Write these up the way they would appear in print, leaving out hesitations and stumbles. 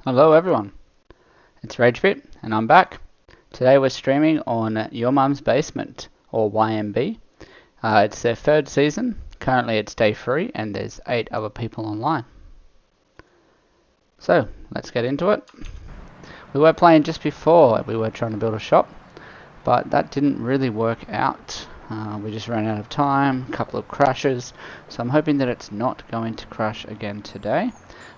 Hello everyone, it's RageBit and I'm back. Today we're streaming on Your Mum's Basement, or YMB. It's their third season. Currently it's day 3 and there's 8 other people online. So, let's get into it. We were playing just before, we were trying to build a shop, but that didn't really work out. We just ran out of time, a couple of crashes, so I'm hoping that it's not going to crash again today,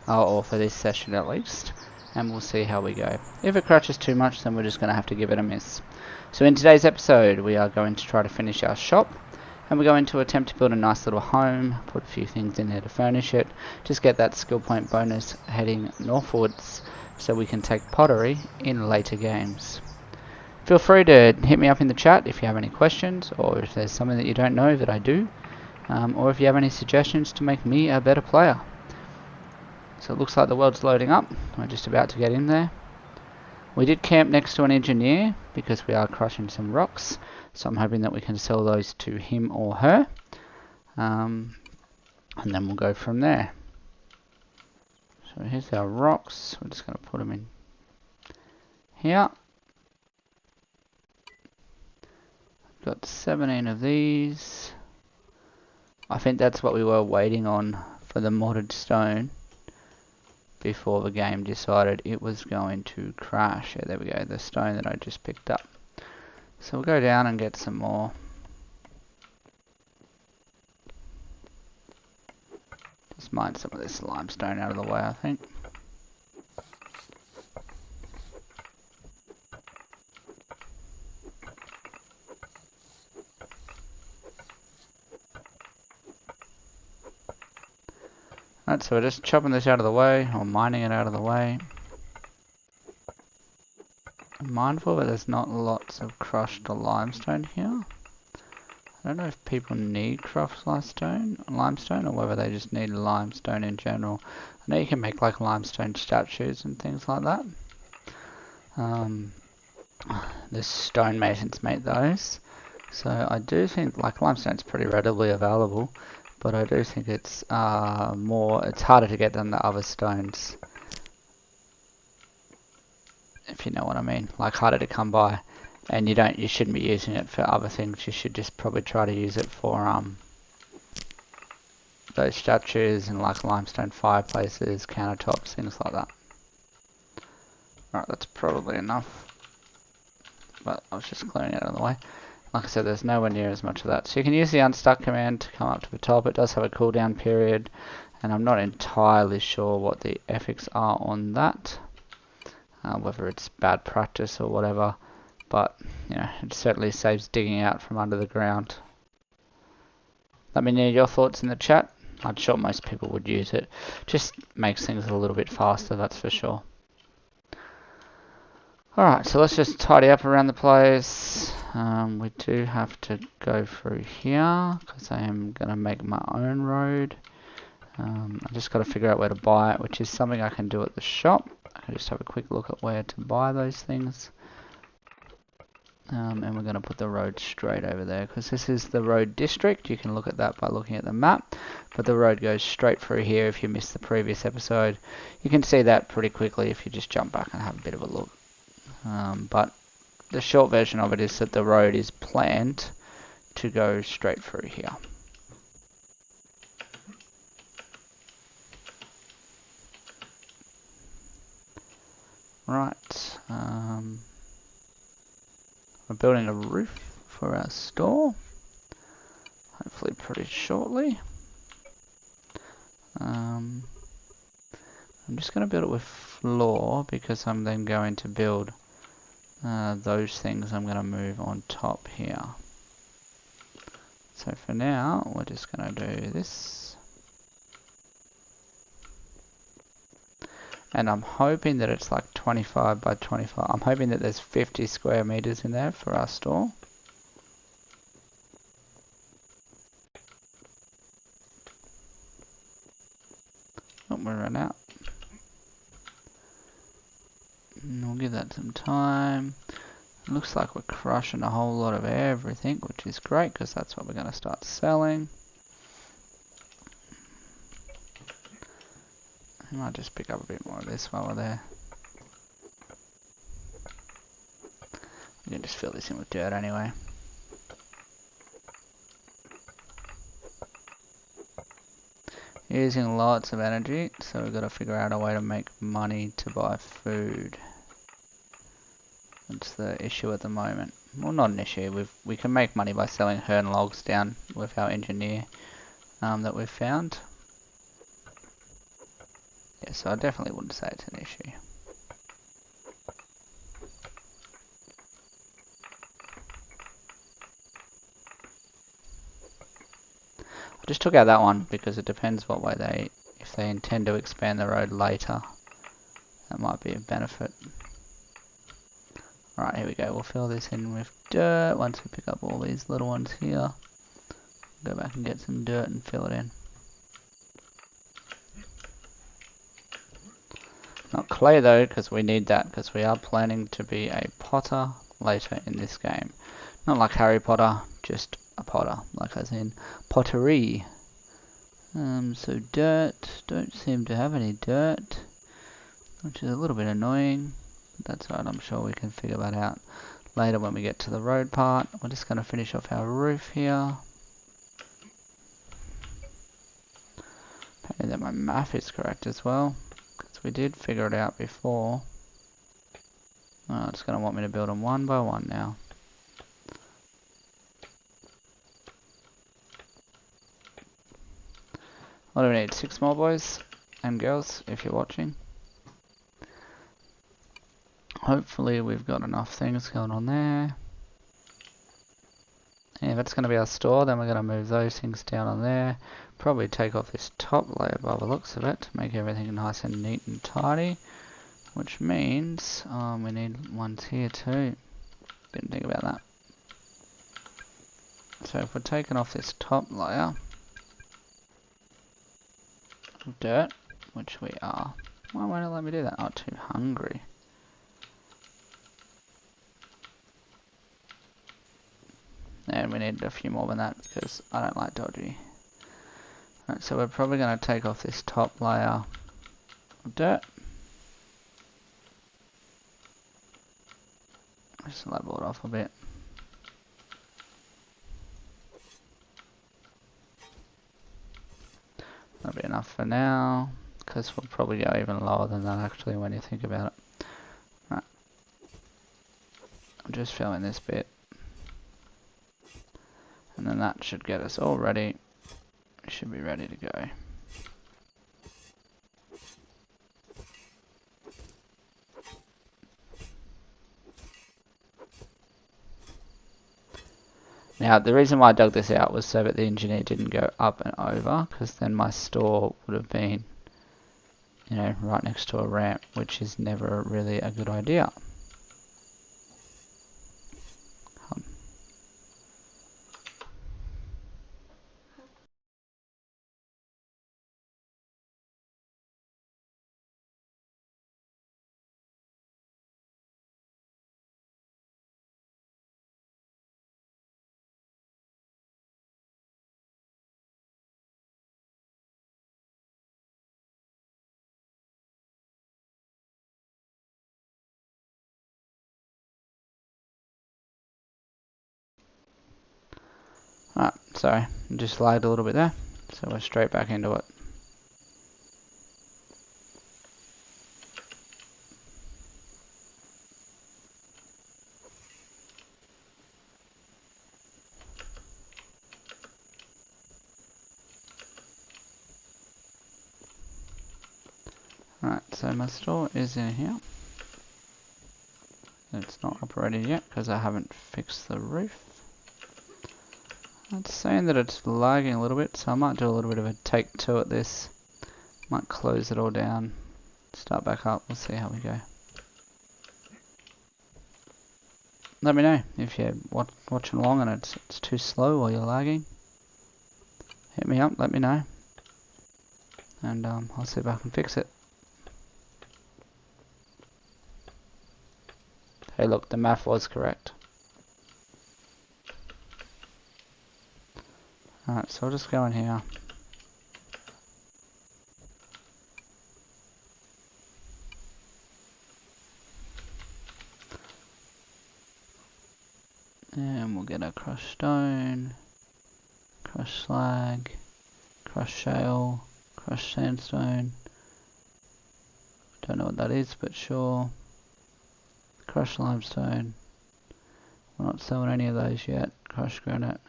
or for this session at least, and we'll see how we go. If it crashes too much, then we're just going to have to give it a miss. So in today's episode, we are going to try to finish our shop, and we're going to attempt to build a nice little home, put a few things in there to furnish it, just get that skill point bonus heading northwards, so we can take pottery in later games. Feel free to hit me up in the chat if you have any questions, or if there's something that you don't know that I do, or if you have any suggestions to make me a better player. So it looks like the world's loading up. We're just about to get in there. We did camp next to an engineer because we are crushing some rocks, so I'm hoping that we can sell those to him or her, and then we'll go from there. So here's our rocks. We're just going to put them in here. Got 17 of these. I think that's what we were waiting on for the modded stone before the game decided it was going to crash. Yeah, there we go, the stone that I just picked up. So we'll go down and get some more. Just mine some of this limestone out of the way, I think. Right, so we're just chopping this out of the way, or mining it out of the way. I'm mindful that there's not lots of crushed limestone here. I don't know if people need crushed limestone, or whether they just need limestone in general. I know you can make like limestone statues and things like that. The stonemasons make those. So I do think like limestone's pretty readily available. But I do think it's it's harder to get than the other stones. If you know what I mean. Like harder to come by. And you shouldn't be using it for other things. You should just probably try to use it for those statues and like limestone fireplaces, countertops, things like that. Alright, that's probably enough. But I was just clearing it out of the way. Like I said, there's nowhere near as much of that. So you can use the unstuck command to come up to the top. It does have a cooldown period, and I'm not entirely sure what the ethics are on that. Whether it's bad practice or whatever, but you know, it certainly saves digging out from under the ground. Let me know your thoughts in the chat. I'm sure most people would use it. Just makes things a little bit faster, that's for sure. Alright, so let's just tidy up around the place. We do have to go through here because I am going to make my own road. I just got to figure out where to buy it, which is something I can do at the shop. I can just have a quick look at where to buy those things. And we're going to put the road straight over there because this is the road district. You can look at that by looking at the map. But the road goes straight through here if you missed the previous episode. You can see that pretty quickly if you just jump back and have a bit of a look. But the short version of it is that the road is planned to go straight through here. Right, we're building a roof for our store, hopefully pretty shortly. I'm just going to build it with floor because I'm then going to build those things I'm going to move on top here. So for now, we're just going to do this. And I'm hoping that it's like 25 by 25. I'm hoping that there's 50 square meters in there for our store. Oh, we ran out. And we'll give that some time. It looks like we're crushing a whole lot of everything, which is great because that's what we're going to start selling. I might just pick up a bit more of this while we're there. can just fill this in with dirt anyway. Using lots of energy, so we've got to figure out a way to make money to buy food. That's the issue at the moment. Well, not an issue. We can make money by selling hern logs down with our engineer that we've found. Yeah, so I definitely wouldn't say it's an issue. I just took out that one because it depends what way if they intend to expand the road later, that might be a benefit. Right, here we go. We'll fill this in with dirt once we pick up all these little ones here. Go back and get some dirt and fill it in. Not clay though, because we need that, because we are planning to be a potter later in this game. Not like Harry Potter, just a potter, like as in pottery. So dirt, don't seem to have any dirt, which is a little bit annoying. That's alright, I'm sure we can figure that out later when we get to the road part. We're just going to finish off our roof here. Apparently that my math is correct as well, because we did figure it out before. Oh, it's going to want me to build them one by one now. What do we need? 6 more boys and girls, if you're watching. Hopefully we've got enough things going on there. And if it's going to be our store, then we're going to move those things down on there. Probably take off this top layer by the looks of it to make everything nice and neat and tidy. Which means we need ones here too. Didn't think about that. So if we're taking off this top layer of dirt, which we are. Why won't it let me do that? Oh, too hungry. And we need a few more than that because I don't like dodgy. Right, so we're probably going to take off this top layer of dirt. Just level it off a bit. That'll be enough for now, because we'll probably go even lower than that actually when you think about it. Right. I'm just filling this bit. And then that should get us all ready. We should be ready to go. Now, the reason why I dug this out was so that the engineer didn't go up and over, because then my store would have been, you know, right next to a ramp, which is never really a good idea. Right, sorry, just lagged a little bit there, so we're straight back into it. Right, so my store is in here. It's not operating yet because I haven't fixed the roof. It's saying that it's lagging a little bit, so I might do a little bit of a take two at this. Might close it all down, start back up, we'll see how we go. Let me know if you're watching along and it's too slow or you're lagging. Hit me up, let me know. And I'll see if I can fix it. Hey look, the math was correct. Alright, so I'll just go in here. And we'll get our crushed stone, crushed slag, crushed shale, crushed sandstone. Don't know what that is, but sure. Crushed limestone. We're not selling any of those yet. Crushed granite.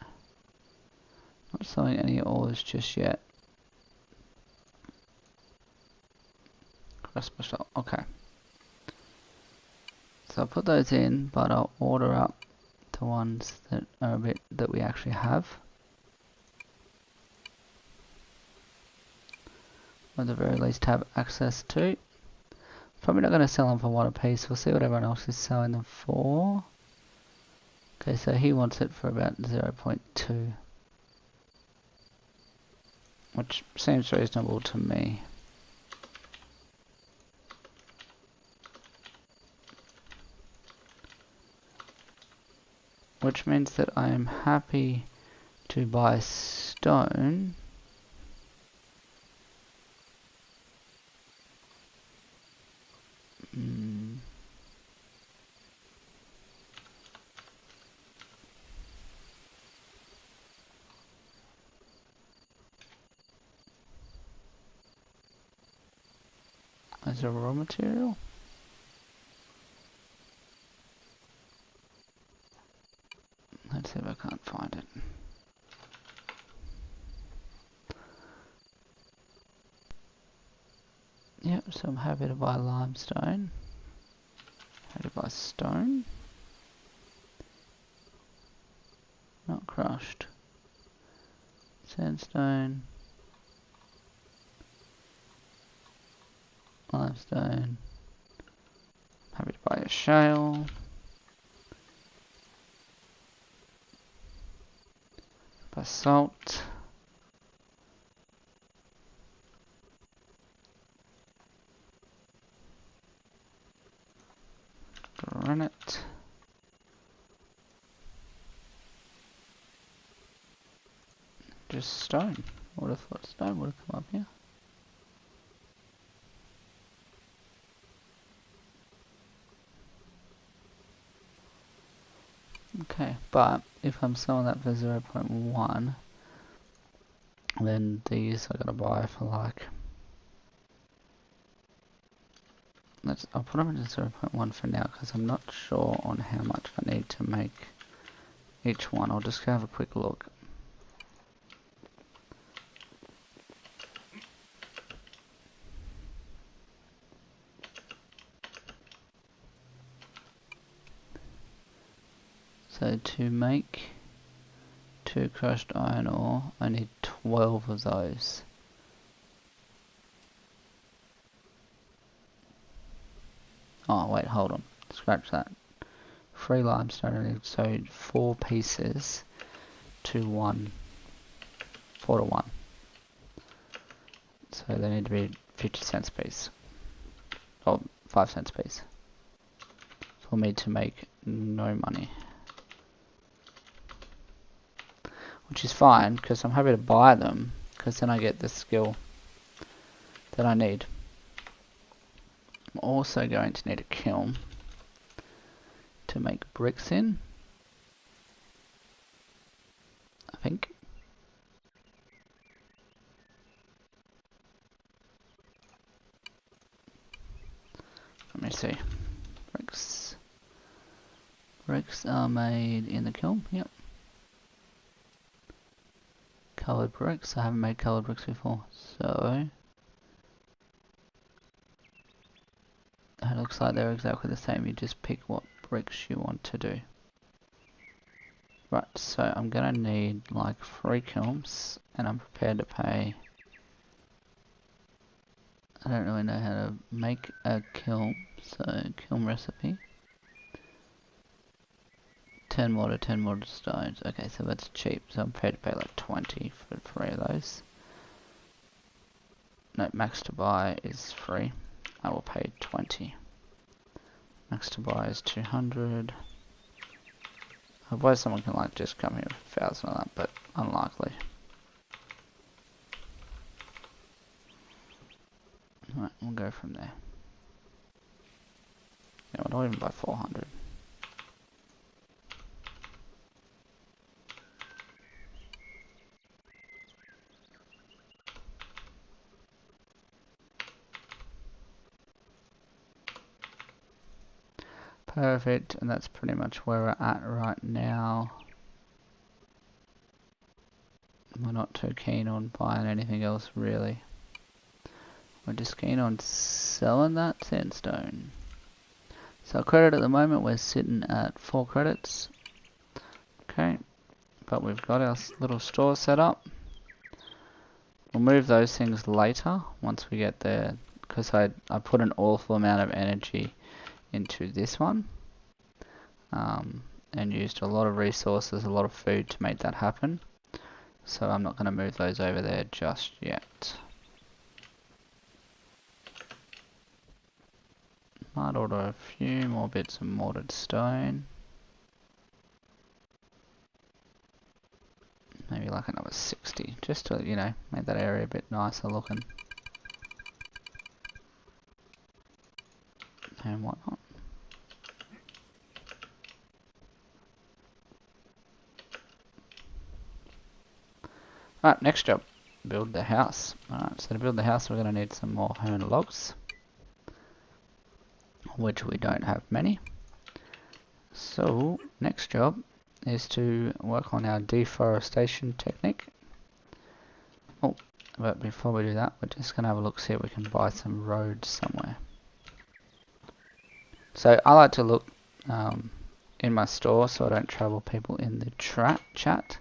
Not selling any ores just yet. Crushed basalt. Okay. So I'll put those in, but I'll order up the ones that are a bit that we actually have. Or at the very least have access to. Probably not going to sell them for one a piece. We'll see what everyone else is selling them for. Okay, so he wants it for about 0.2. Which seems reasonable to me. Which means that I am happy to buy stone. As a raw material? Let's see if I can't find it. Yep, so I'm happy to buy limestone. Happy to buy stone. Not crushed. Sandstone. Limestone. Happy to buy a shale. Basalt. Granite. Just stone. I would have thought stone would have come up here. Okay, but if I'm selling that for 0.1, then these I gotta buy for like, I'll put them into 0.1 for now because I'm not sure on how much I need to make each one. I'll just have a quick look. So to make 2 crushed iron ore, I need 12 of those. Oh wait, hold on. Scratch that. 3 limestone, I need so 4 pieces to 1. 4 to 1. So they need to be 50 cents a piece. Or 5 cents a piece. For me to make no money. Which is fine, because I'm happy to buy them, because then I get the skill that I need. I'm also going to need a kiln to make bricks in, I think. Let me see. Bricks. Bricks are made in the kiln, yep. Coloured bricks, I haven't made coloured bricks before, so it looks like they're exactly the same. You just pick what bricks you want to do. Right, so I'm gonna need like 3 kilns, and I'm prepared to pay. I don't really know how to make a kiln, so kiln recipe. 10 mortar, 10 mortar stones. Okay, so that's cheap, so I'm prepared to pay like 20 for 3 of those. No, max to buy is free. I will pay 20. Max to buy is 200. Otherwise someone can like just come here for 1,000 on that, but unlikely. Right, we'll go from there. Yeah, we'll not even buy 400. Perfect, and that's pretty much where we're at right now. We're not too keen on buying anything else really. We're just keen on selling that sandstone. So credit at the moment we're sitting at 4 credits. Okay, but we've got our little store set up. We'll move those things later once we get there, because I put an awful amount of energy into this one and used a lot of resources, a lot of food to make that happen. So I'm not going to move those over there just yet. Might order a few more bits of mortared stone. Maybe like another 60, just to, you know, make that area a bit nicer looking. And whatnot. Alright, next job. Build the house. Alright, so to build the house we're going to need some more hone logs, which we don't have many. So, next job is to work on our deforestation technique. Oh, but before we do that, we're just going to have a look, see if we can buy some roads somewhere. So, I like to look in my store so I don't trouble people in the chat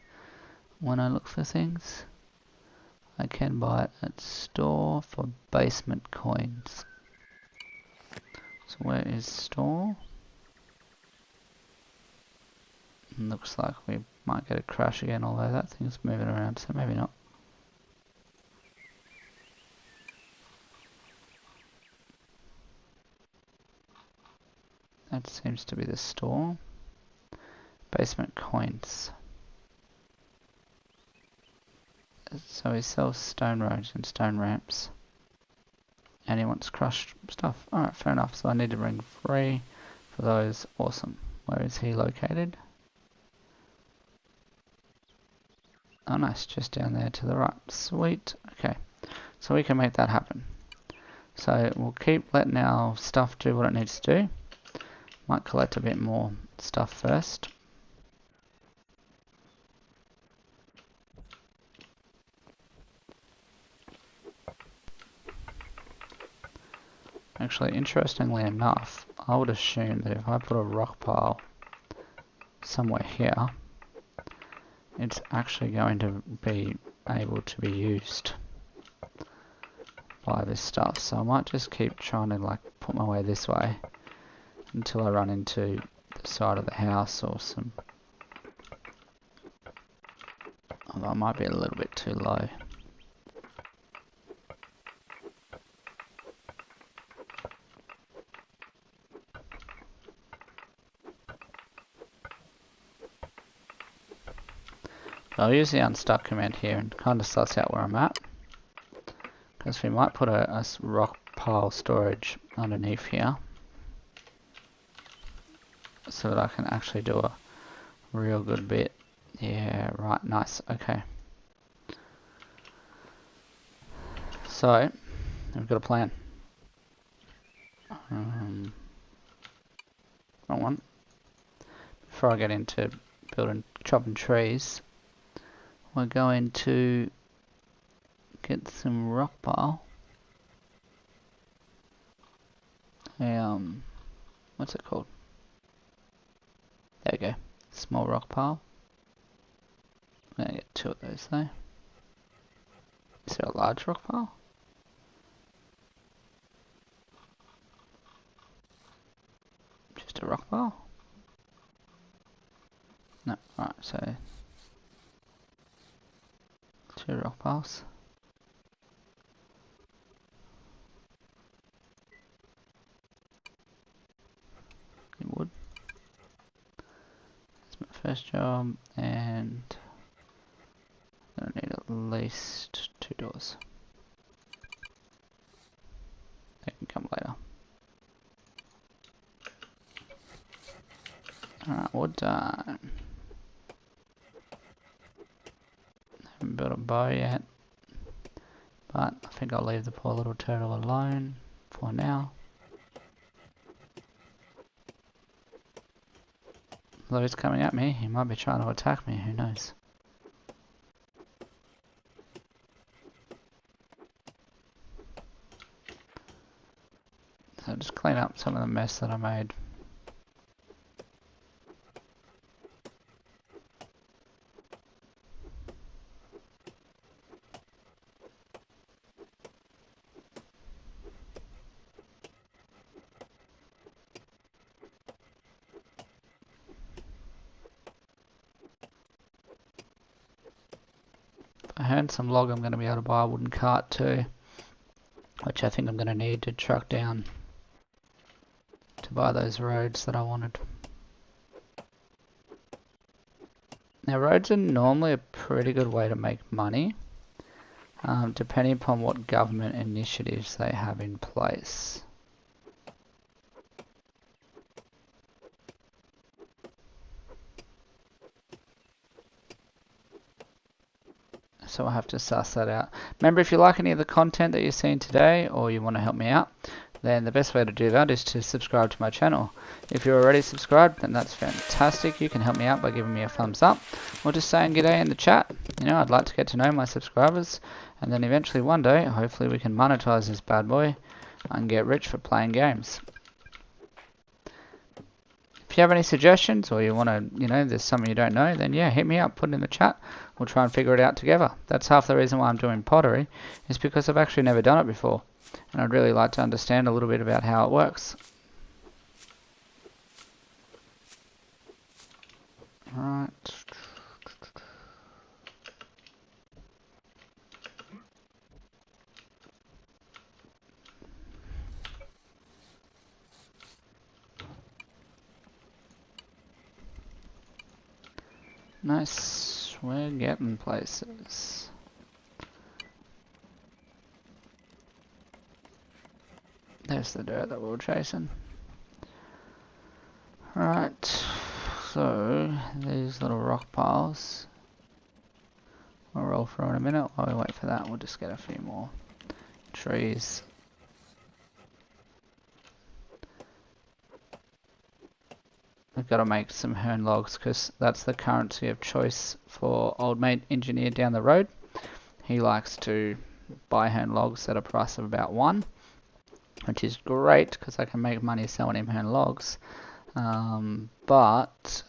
when I look for things. I can buy it at store for basement coins. So where is store? Looks like we might get a crash again, although that thing's moving around, so maybe not. That seems to be the store. Basement coins. So he sells stone roads and stone ramps. And he wants crushed stuff. Alright, fair enough. So I need to bring 3 for those. Awesome. Where is he located? Oh nice, just down there to the right. Sweet. Okay, so we can make that happen. So we'll keep letting our stuff do what it needs to do. Might collect a bit more stuff first. Actually, interestingly enough, I would assume that if I put a rock pile somewhere here, it's actually going to be able to be used by this stuff. So I might just keep trying to like put my way this way until I run into the side of the house or some... Although I might be a little bit too low. I'll use the unstuck command here and kind of suss out where I'm at, because we might put a rock pile storage underneath here so that I can actually do a real good bit. Yeah, right, nice, okay. So, we've got a plan. Wrong one. Before I get into building, chopping trees, we're going to get some rock pile. What's it called? There we go. Small rock pile. I'm gonna get 2 of those though. Is there a large rock pile? Just a rock pile? No, alright, so 2 rock piles. Wood. That's my first job, and I'm gonna need at least 2 doors. They can come later. Alright, wood done. Haven't built a bow yet, but I think I'll leave the poor little turtle alone for now. Although he's coming at me, he might be trying to attack me, who knows. So just clean up some of the mess that I made. If I earn some log, I'm going to be able to buy a wooden cart too, which I think I'm going to need to truck down to buy those roads that I wanted. Now roads are normally a pretty good way to make money, depending upon what government initiatives they have in place. So I'll have to suss that out. Remember, if you like any of the content that you've seen today, or you want to help me out, then the best way to do that is to subscribe to my channel. If you're already subscribed, then that's fantastic. You can help me out by giving me a thumbs up, or just saying g'day in the chat. You know, I'd like to get to know my subscribers, and then eventually one day, hopefully we can monetize this bad boy and get rich for playing games. If you have any suggestions, or you want to, you know, there's something you don't know, then yeah, hit me up, put it in the chat. We'll try and figure it out together. That's half the reason why I'm doing pottery, is because I've actually never done it before. And I'd really like to understand a little bit about how it works. Right. Nice, we're getting places. There's the dirt that we were chasing. Right, so these little rock piles, we'll roll through in a minute. While we wait for that, we'll just get a few more trees. We've got to make some hern logs because that's the currency of choice for old mate engineer down the road. He likes to buy hern logs at a price of about 1, which is great because I can make money selling him hern logs. But,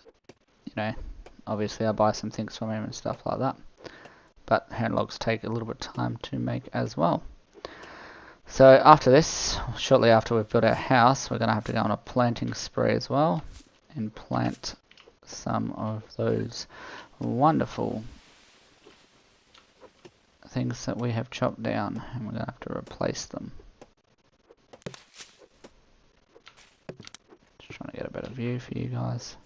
you know, obviously I buy some things from him and stuff like that. But hern logs take a little bit of time to make as well. So after this, shortly after we've built our house, we're going to have to go on a planting spree as well and plant some of those wonderful things that we have chopped down, and we're going to have to replace them. Just trying to get a better view for you guys.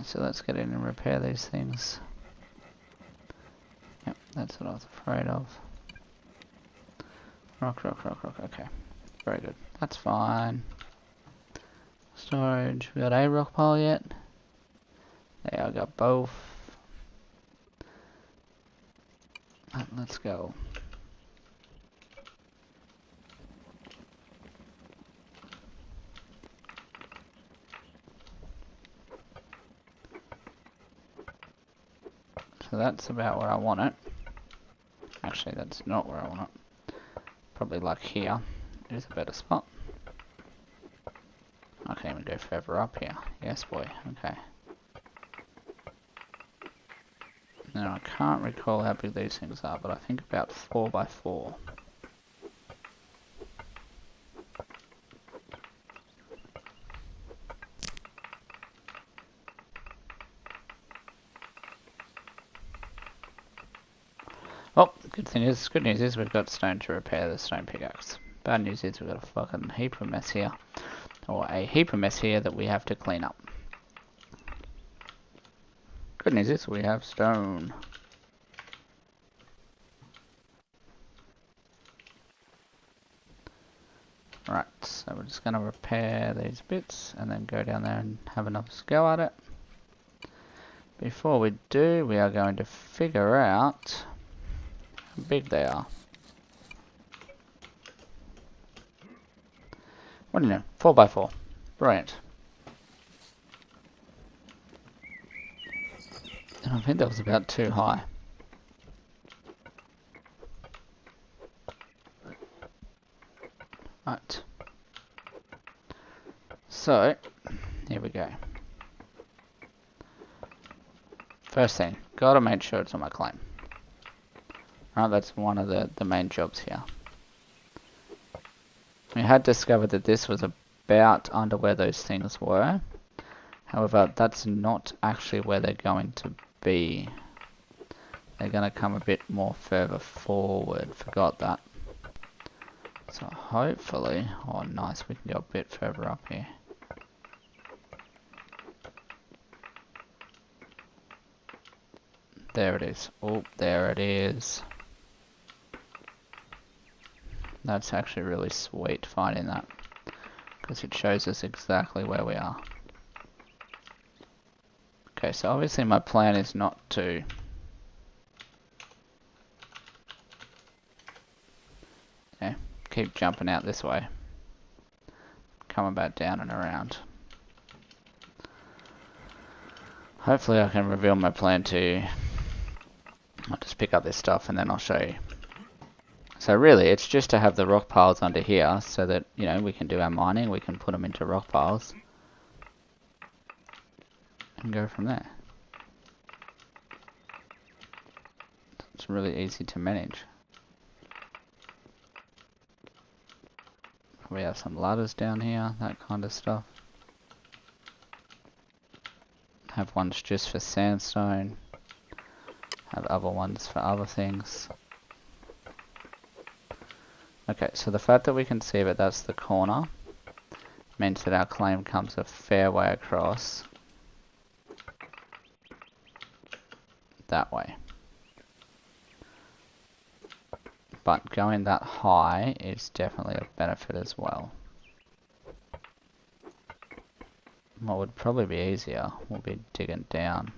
So let's get in and repair these things. Yep, that's what I was afraid of. Rock, rock, rock, rock. Okay, very good. That's fine. Storage. We got a rock pile yet? Yeah, I got both. Let's go. So that's about where I want it. Actually, that's not where I want it. Probably like here is a better spot. I can even go further up here. Yes, boy. Okay. Now, I can't recall how big these things are, but I think about 4 by 4. Well, good news is we've got stone to repair the stone pickaxe. Bad news is we've got a fucking heap of mess here. Or a heap of mess here that we have to clean up. Good news is we have stone. Right, so we're just going to repair these bits and then go down there and have another go at it. Before we do, we are going to figure out how big they are. What do you know? 4x4. Brilliant. And I think that was about too high. Right. So, here we go. First thing, gotta make sure it's on my claim. Right, that's one of the main jobs here. We had discovered that this was about under where those things were. However, that's not actually where they're going to be. They're going to come a bit more further forward. Forgot that. So hopefully, oh nice, we can go a bit further up here. There it is. Oh, there it is. That's actually really sweet finding that, because it shows us exactly where we are. Okay, so obviously my plan is not to keep jumping out this way, coming back down and around. Hopefully I can reveal my plan to, I'll just pick up this stuff and then I'll show you. So really it's just to have the rock piles under here so that, you know, we can do our mining, we can put them into rock piles and go from there. It's really easy to manage. We have some ladders down here, that kind of stuff. Have ones just for sandstone. Have other ones for other things. Okay, so the fact that we can see that that's the corner means that our claim comes a fair way across that way. But going that high is definitely a benefit as well. What would probably be easier will be digging down.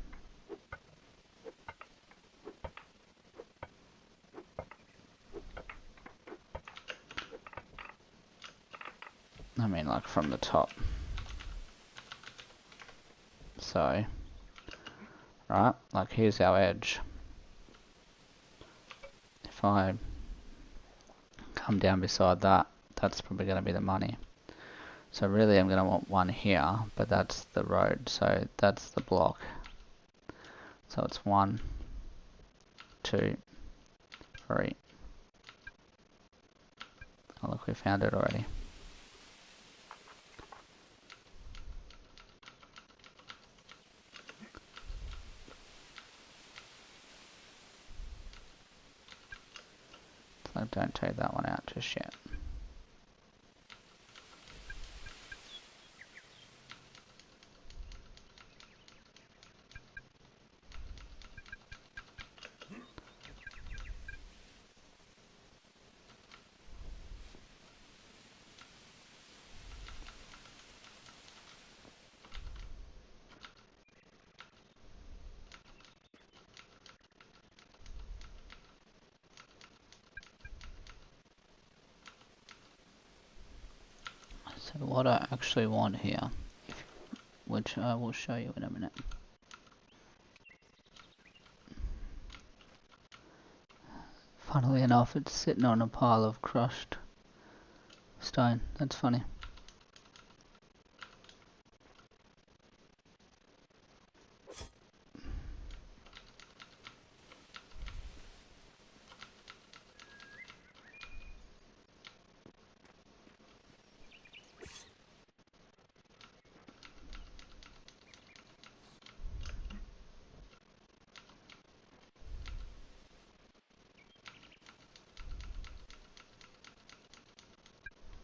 I mean, like from the top. So, right, like here's our edge. If I come down beside that, that's probably going to be the money. So really I'm going to want one here, but that's the road, so that's the block. So it's 1, 2, 3. Oh look, we found it already. So don't take that one out just yet. So what I actually want here, which I will show you in a minute. Funnily enough, it's sitting on a pile of crushed stone. That's funny.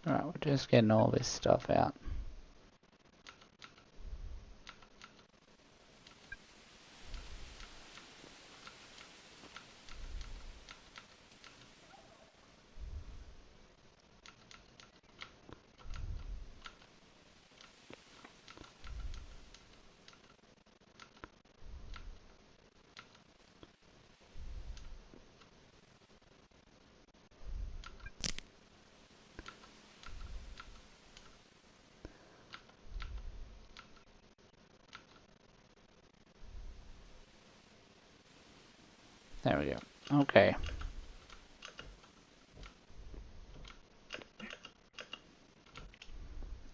Alright, we're just getting all this stuff out. There we go. Okay.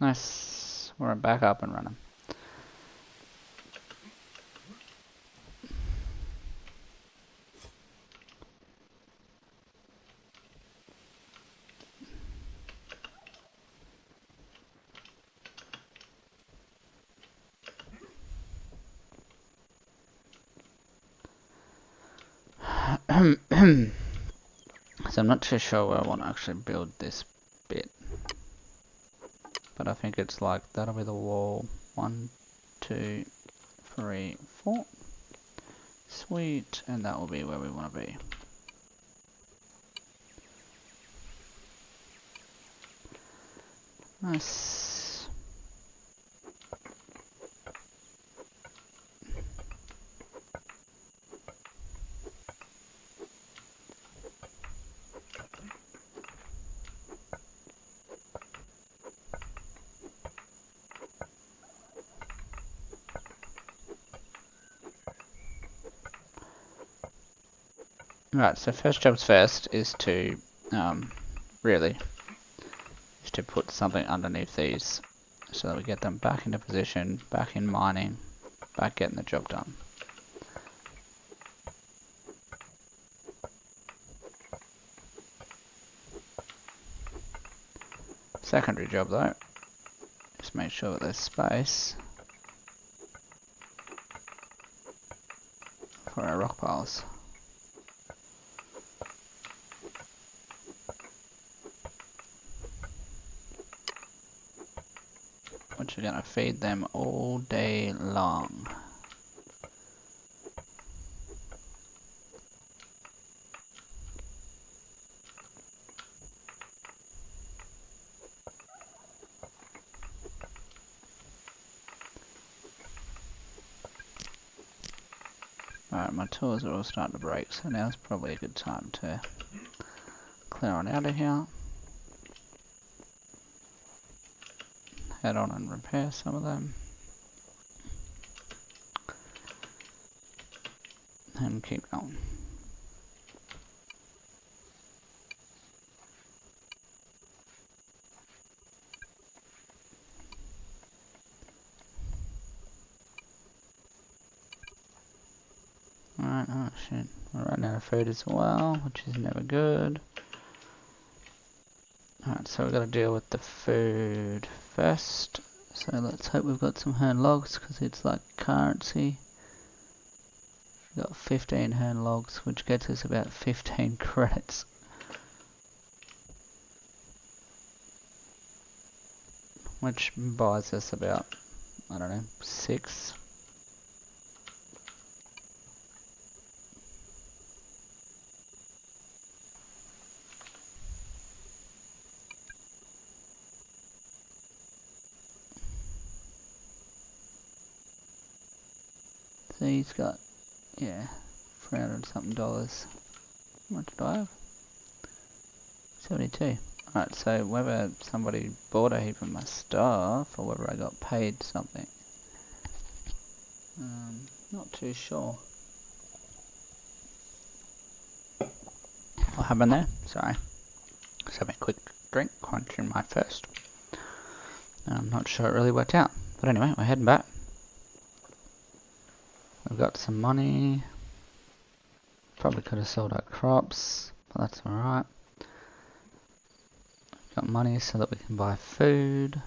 Nice. We're back up and running. So I'm not too sure where I want to actually build this bit. But I think it's like, that'll be the wall. 1, 2, 3, 4. Sweet. And that will be where we want to be. Nice. Right, so first jobs first is to, to put something underneath these so that we get them back into position, back in mining, back getting the job done. Secondary job though, just make sure that there's space for our rock piles. Which we're going to feed them all day long. Alright, my tools are all starting to break, so now's probably a good time to clear on out of here. Head on and repair some of them. And keep going. Alright, oh shit. We're running out of food as well, which is never good. Alright, so we've got to deal with the food first. So let's hope we've got some hand logs, because it's like currency. We've got 15 hand logs, which gets us about 15 credits. Which buys us about, I don't know, 6. So he's got, yeah, $300 something. What did I have? 72. Alright, so whether somebody bought a heap of my stuff or whether I got paid something. Not too sure. What happened there? Sorry. Just having a quick drink, crunching my first. I'm not sure it really worked out. But anyway, we're heading back. We've got some money. Probably could have sold our crops, but that's alright. Got money so that we can buy food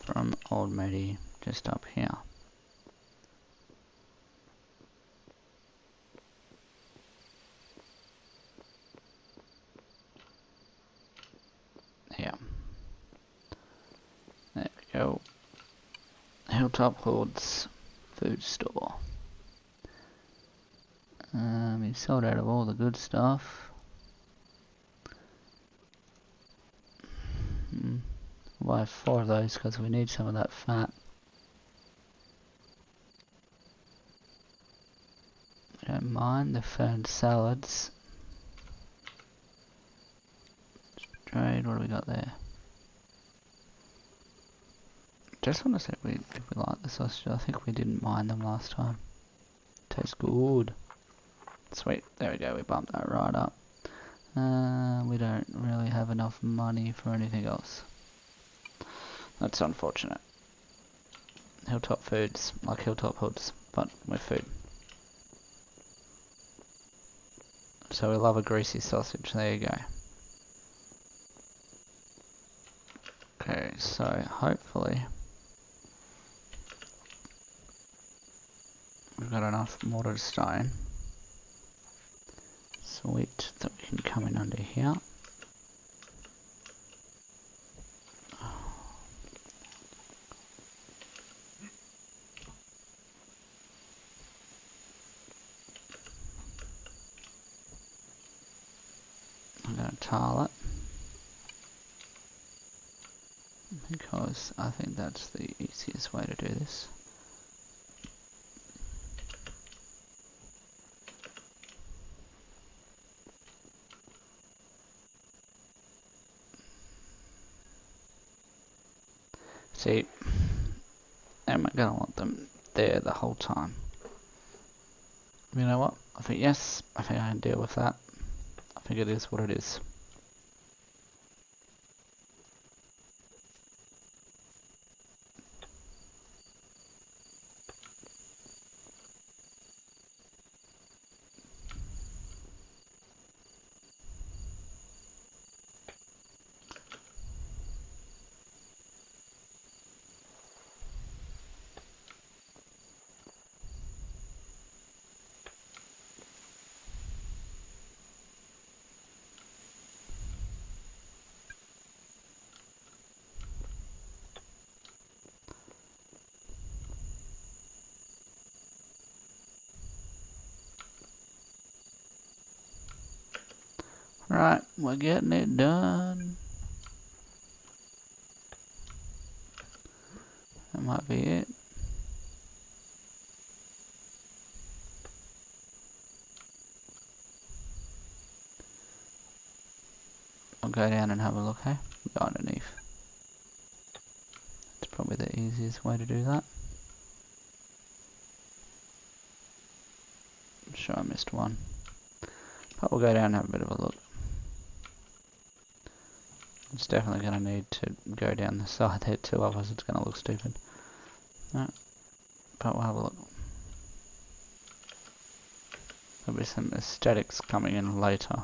from old matey just up here. Yeah. There we go. Hilltop Hordes food store. We sold out of all the good stuff. We'll buy 4 of those because we need some of that fat. I don't mind the fern salads. Trade, what do we got there? Just want to see if we like the sausages. I think we didn't mind them last time. Tastes good. Sweet. There we go. We bumped that right up. We don't really have enough money for anything else. That's unfortunate. Hilltop foods, like hilltop hoods, but with food. So we love a greasy sausage. There you go. Okay, so hopefully we've got enough mortar stone. Sweet, that we can come in under here. I'm going to tile it because I think that's the easiest way to do this. See, am I going to want them there the whole time? You know what? I think yes, I think I can deal with that. I think it is what it is. Right, we're getting it done. That might be it. I'll go down and have a look, hey? Go underneath. It's probably the easiest way to do that. I'm sure I missed one. But we'll go down and have a bit of a look. It's definitely going to need to go down the side there too, otherwise it's going to look stupid. No, but we'll have a look. There'll be some aesthetics coming in later.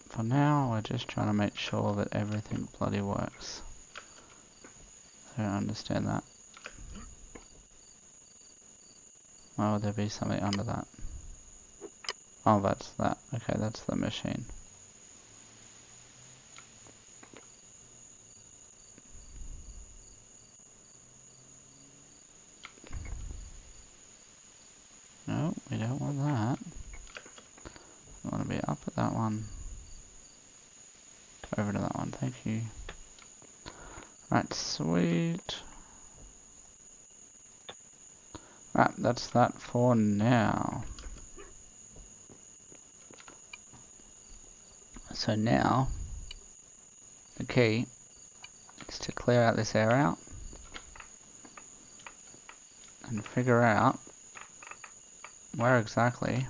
For now, we're just trying to make sure that everything bloody works. I don't understand that. Why would there be something under that? Oh, that's that. Okay, that's the machine. No, we don't want that. We want to be up at that one. Over to that one, thank you. Right, sweet. Right, that's that for now. So now, the key is to clear out this air out and figure out where exactly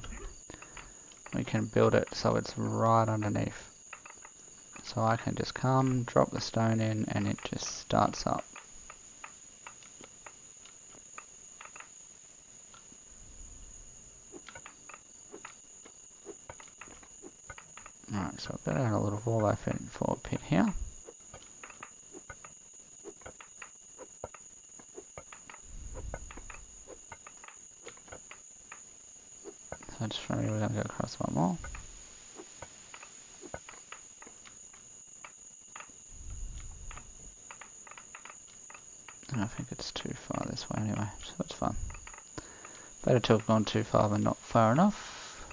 we can build it so it's right underneath. So I can just come, drop the stone in, and it just starts up. Alright, so I've got a little 4x4 pit here. So just from here we're going to go across one more. And I think it's too far this way anyway, so it's fine. Better to have gone too far than not far enough.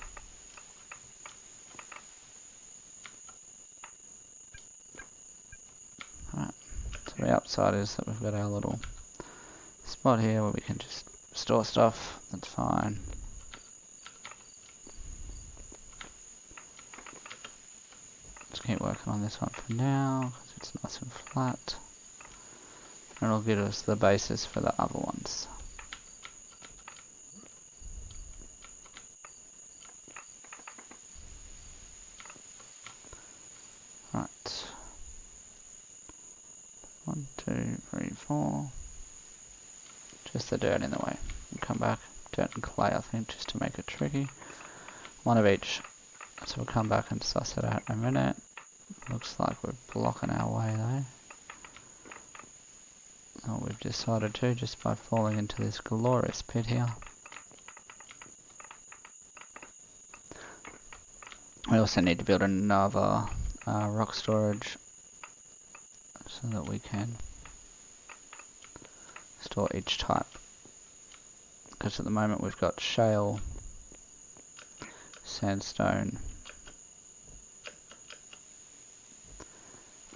Right, so the upside is that we've got our little spot here where we can just store stuff, that's fine. Just keep working on this one for now, because it's nice and flat. And it'll give us the basis for the other ones. Right. 1, 2, 3, 4. Just the dirt in the way. We'll come back. Dirt and clay, I think, just to make it tricky. One of each. So we'll come back and suss it out in a minute. Looks like we're blocking our way though. Oh, we've decided to just by falling into this glorious pit here. We also need to build another rock storage so that we can store each type. Because at the moment we've got shale, sandstone,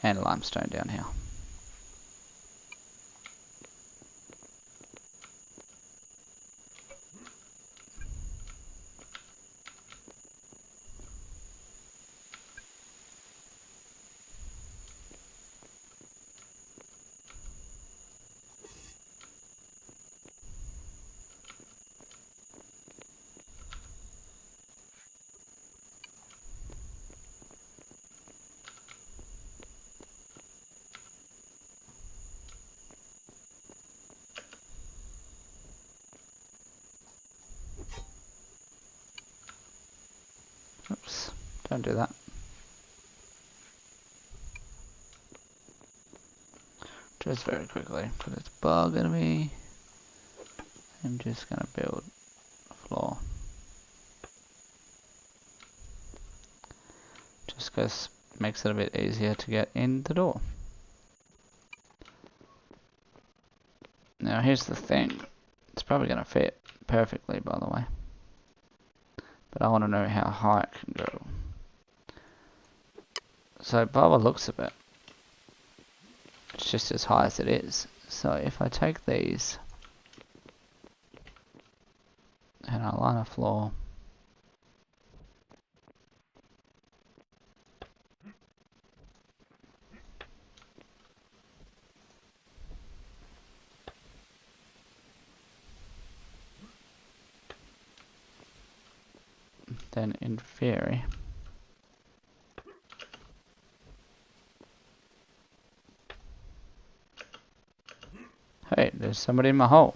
and limestone down here. Oops, don't do that. Just very quickly, because it's bugging me. I'm just going to build a floor. Just because it makes it a bit easier to get in the door. Now here's the thing. It's probably going to fit perfectly, by the way. But I want to know how high it can go. So by the looks of it, it's just as high as it is. So if I take these and I line a floor, then in theory, hey, there's somebody in my hole.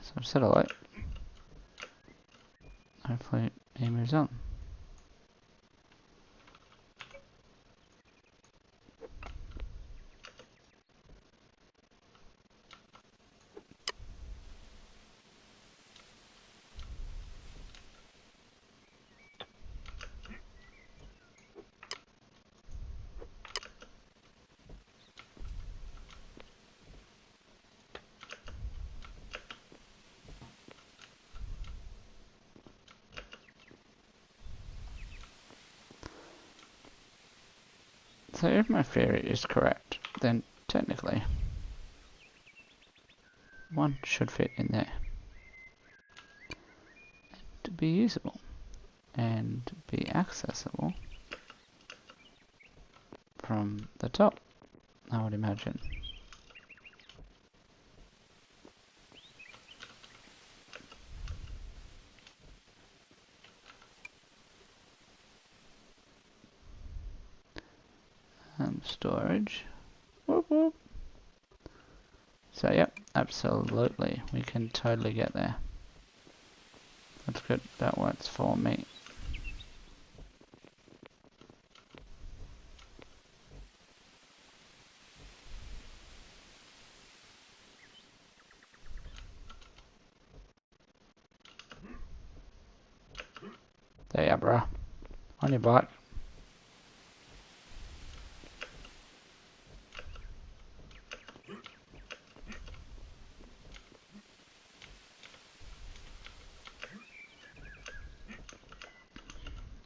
So I've set a light. Hopefully he moves on. So if my theory is correct, then technically one should fit in there to be usable and be accessible from the top, I would imagine. Storage. Whoop, whoop. So yep, absolutely, we can totally get there. That's good, that works for me. There you are, bruh. On your bike.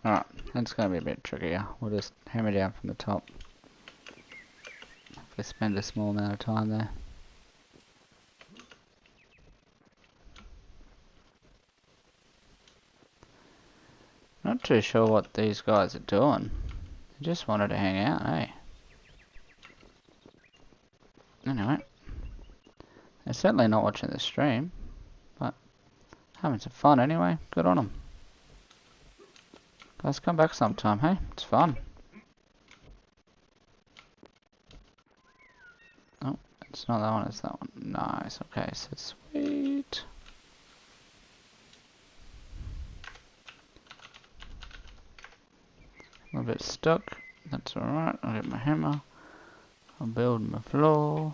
Alright, that's going to be a bit trickier. We'll just hammer down from the top. If we spend a small amount of time there. Not too sure what these guys are doing. They just wanted to hang out, eh? Anyway, they're certainly not watching the stream, but having some fun anyway. Good on them. Guys, come back sometime, hey? It's fun. Oh, it's not that one, it's that one. Nice, okay, so sweet. A little bit stuck. That's alright. I'll get my hammer. I'll build my floor.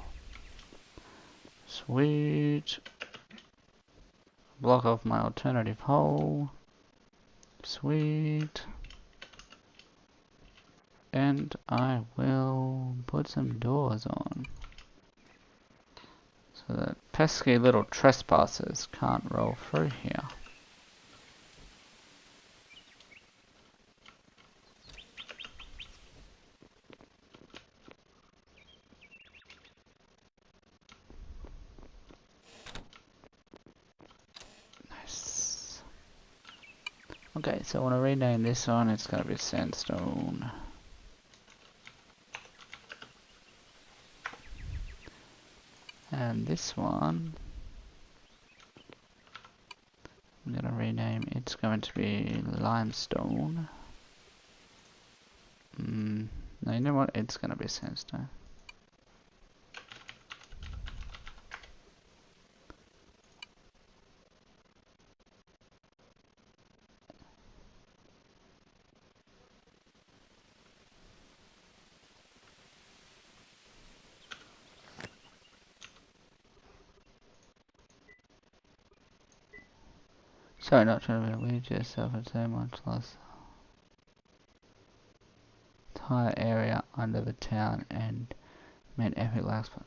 Sweet. Block off my alternative hole. Sweet. And I will put some doors on, so that pesky little trespassers can't roll through here. Nice. Okay, so I want to rename this one. It's going to be sandstone. And this one, I'm going to rename, it's going to be limestone. No, you know what, it's going to be sandstone. Sorry, not trying to be weird yourself and so much less. Entire area under the town and made epic lags, but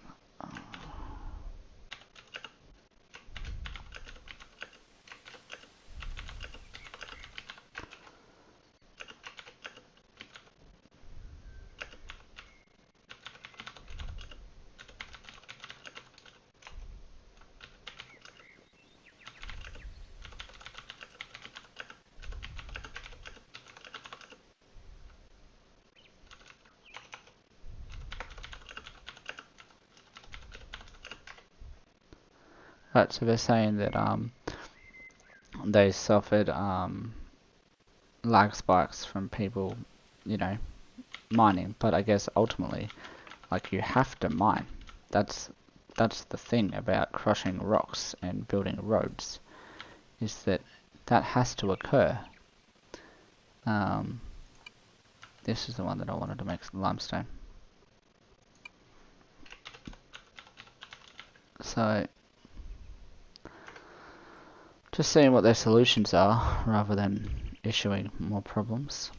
right, so they're saying that they suffered lag spikes from people, you know, mining, but I guess ultimately, like, you have to mine. That's the thing about crushing rocks and building roads, is that has to occur. This is the one that I wanted to make limestone. So, just seeing what their solutions are, rather than issuing more problems.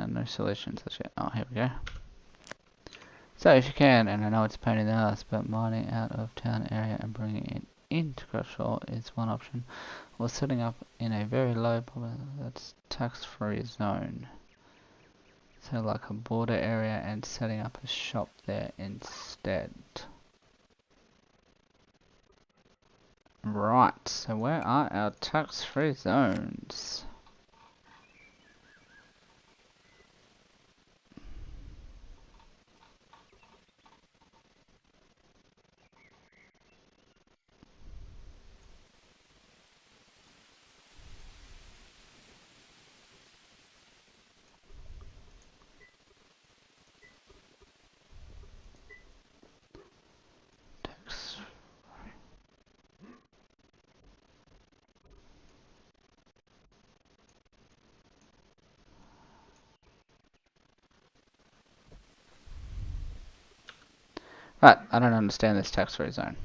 No solutions as yet. Oh, here we go. So if you can, and I know it's a pain in the ass, but mining out of town area and bringing it into Crushall is one option, or setting up in a very low that's tax-free zone. So like a border area and setting up a shop there instead. Right, so where are our tax-free zones? Right, I don't understand this tax-free zone.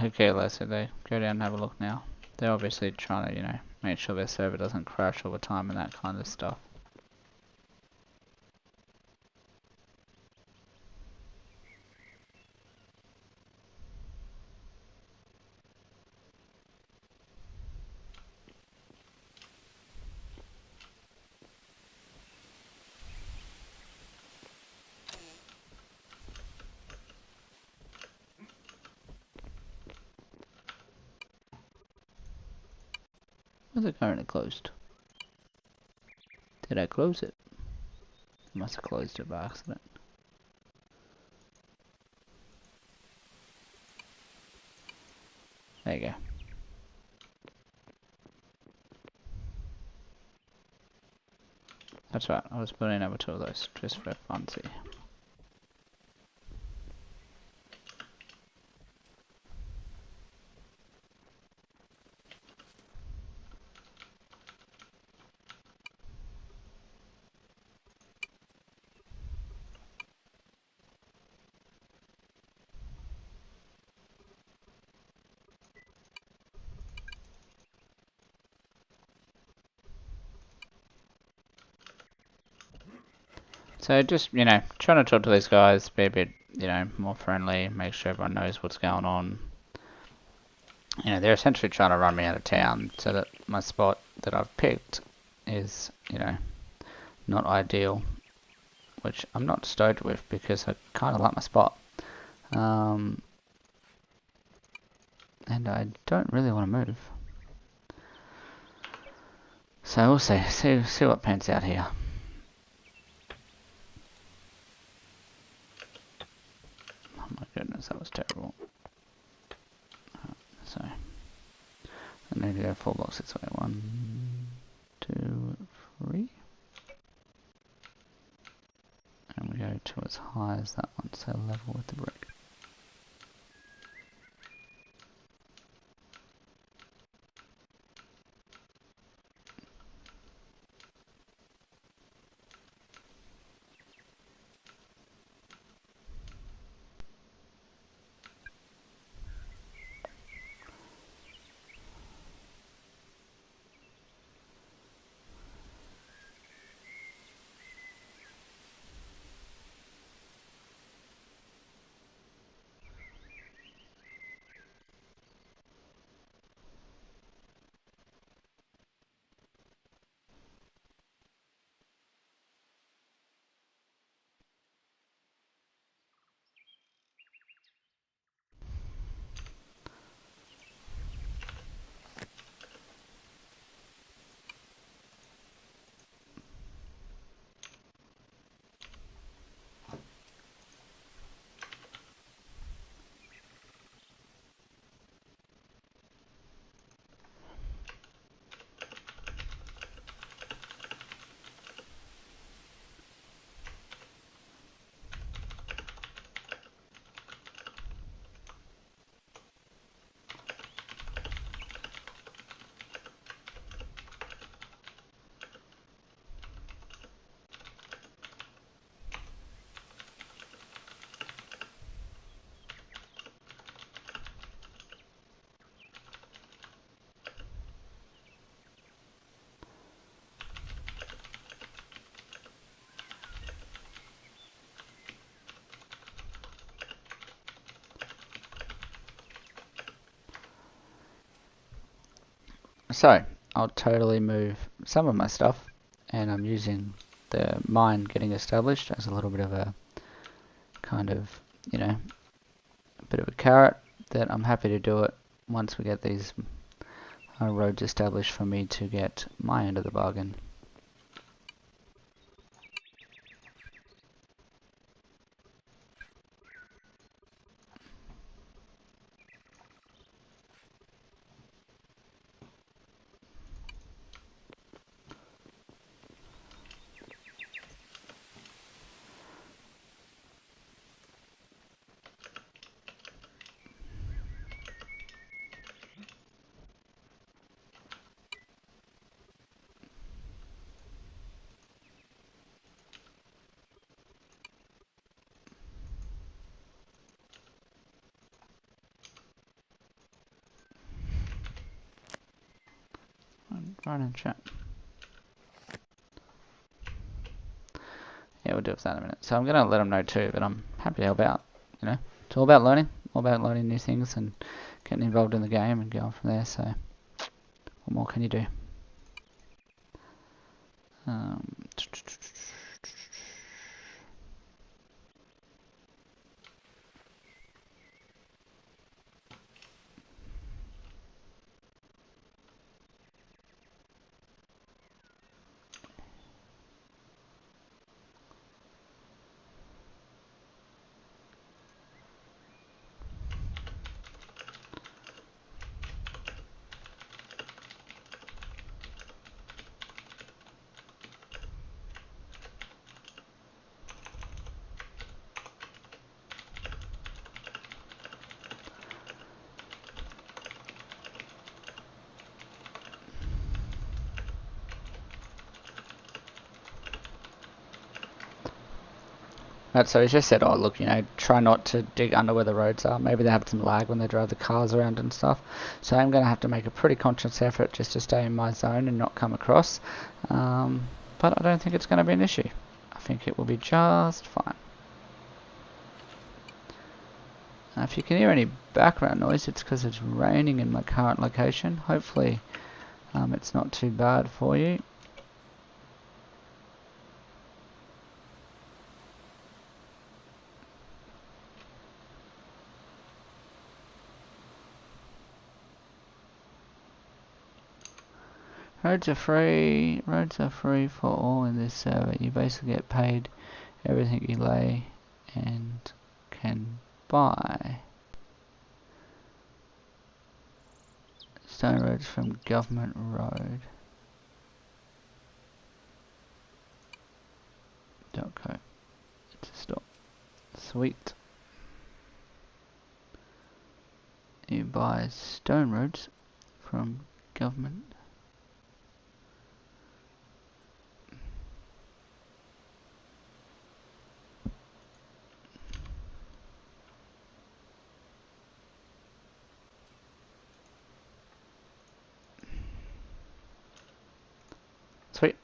who care less if they go down and have a look now. They're obviously trying to, you know, make sure their server doesn't crash all the time and that kind of stuff. Was it currently closed? Did I close it? I must have closed it by accident. There you go. That's right, I was putting over two of those just for funsies. So just, you know, trying to talk to these guys, be a bit, you know, more friendly, make sure everyone knows what's going on. You know, they're essentially trying to run me out of town so that my spot that I've picked is, you know, not ideal, which I'm not stoked with because I kind of like my spot. And I don't really want to move. So we'll see what pans out here. Oh my goodness, that was terrible. So I need to go 4 blocks this way. 1, 2, 3. And we go to as high as that one, so level with the brick. So I'll totally move some of my stuff, and I'm using the mine getting established as a little bit of a kind of, you know, a bit of a carrot that I'm happy to do it once we get these roads established for me to get my end of the bargain. Right in chat. Yeah, we'll do it for that in a minute. So I'm going to let them know too, but I'm happy to help out. You know, it's all about learning, new things and getting involved in the game and going from there. So, what more can you do? So he's just said, oh look, you know, try not to dig under where the roads are. Maybe they have some lag when they drive the cars around and stuff. So I'm going to have to make a pretty conscious effort just to stay in my zone and not come across. But I don't think it's going to be an issue. I think it will be just fine. Now, if you can hear any background noise, it's because it's raining in my current location. Hopefully it's not too bad for you. Roads are free for all in this server. You basically get paid everything you lay and can buy. Stone roads from government road. .co. It's a stop. Sweet. You buy stone roads from government. Sweet.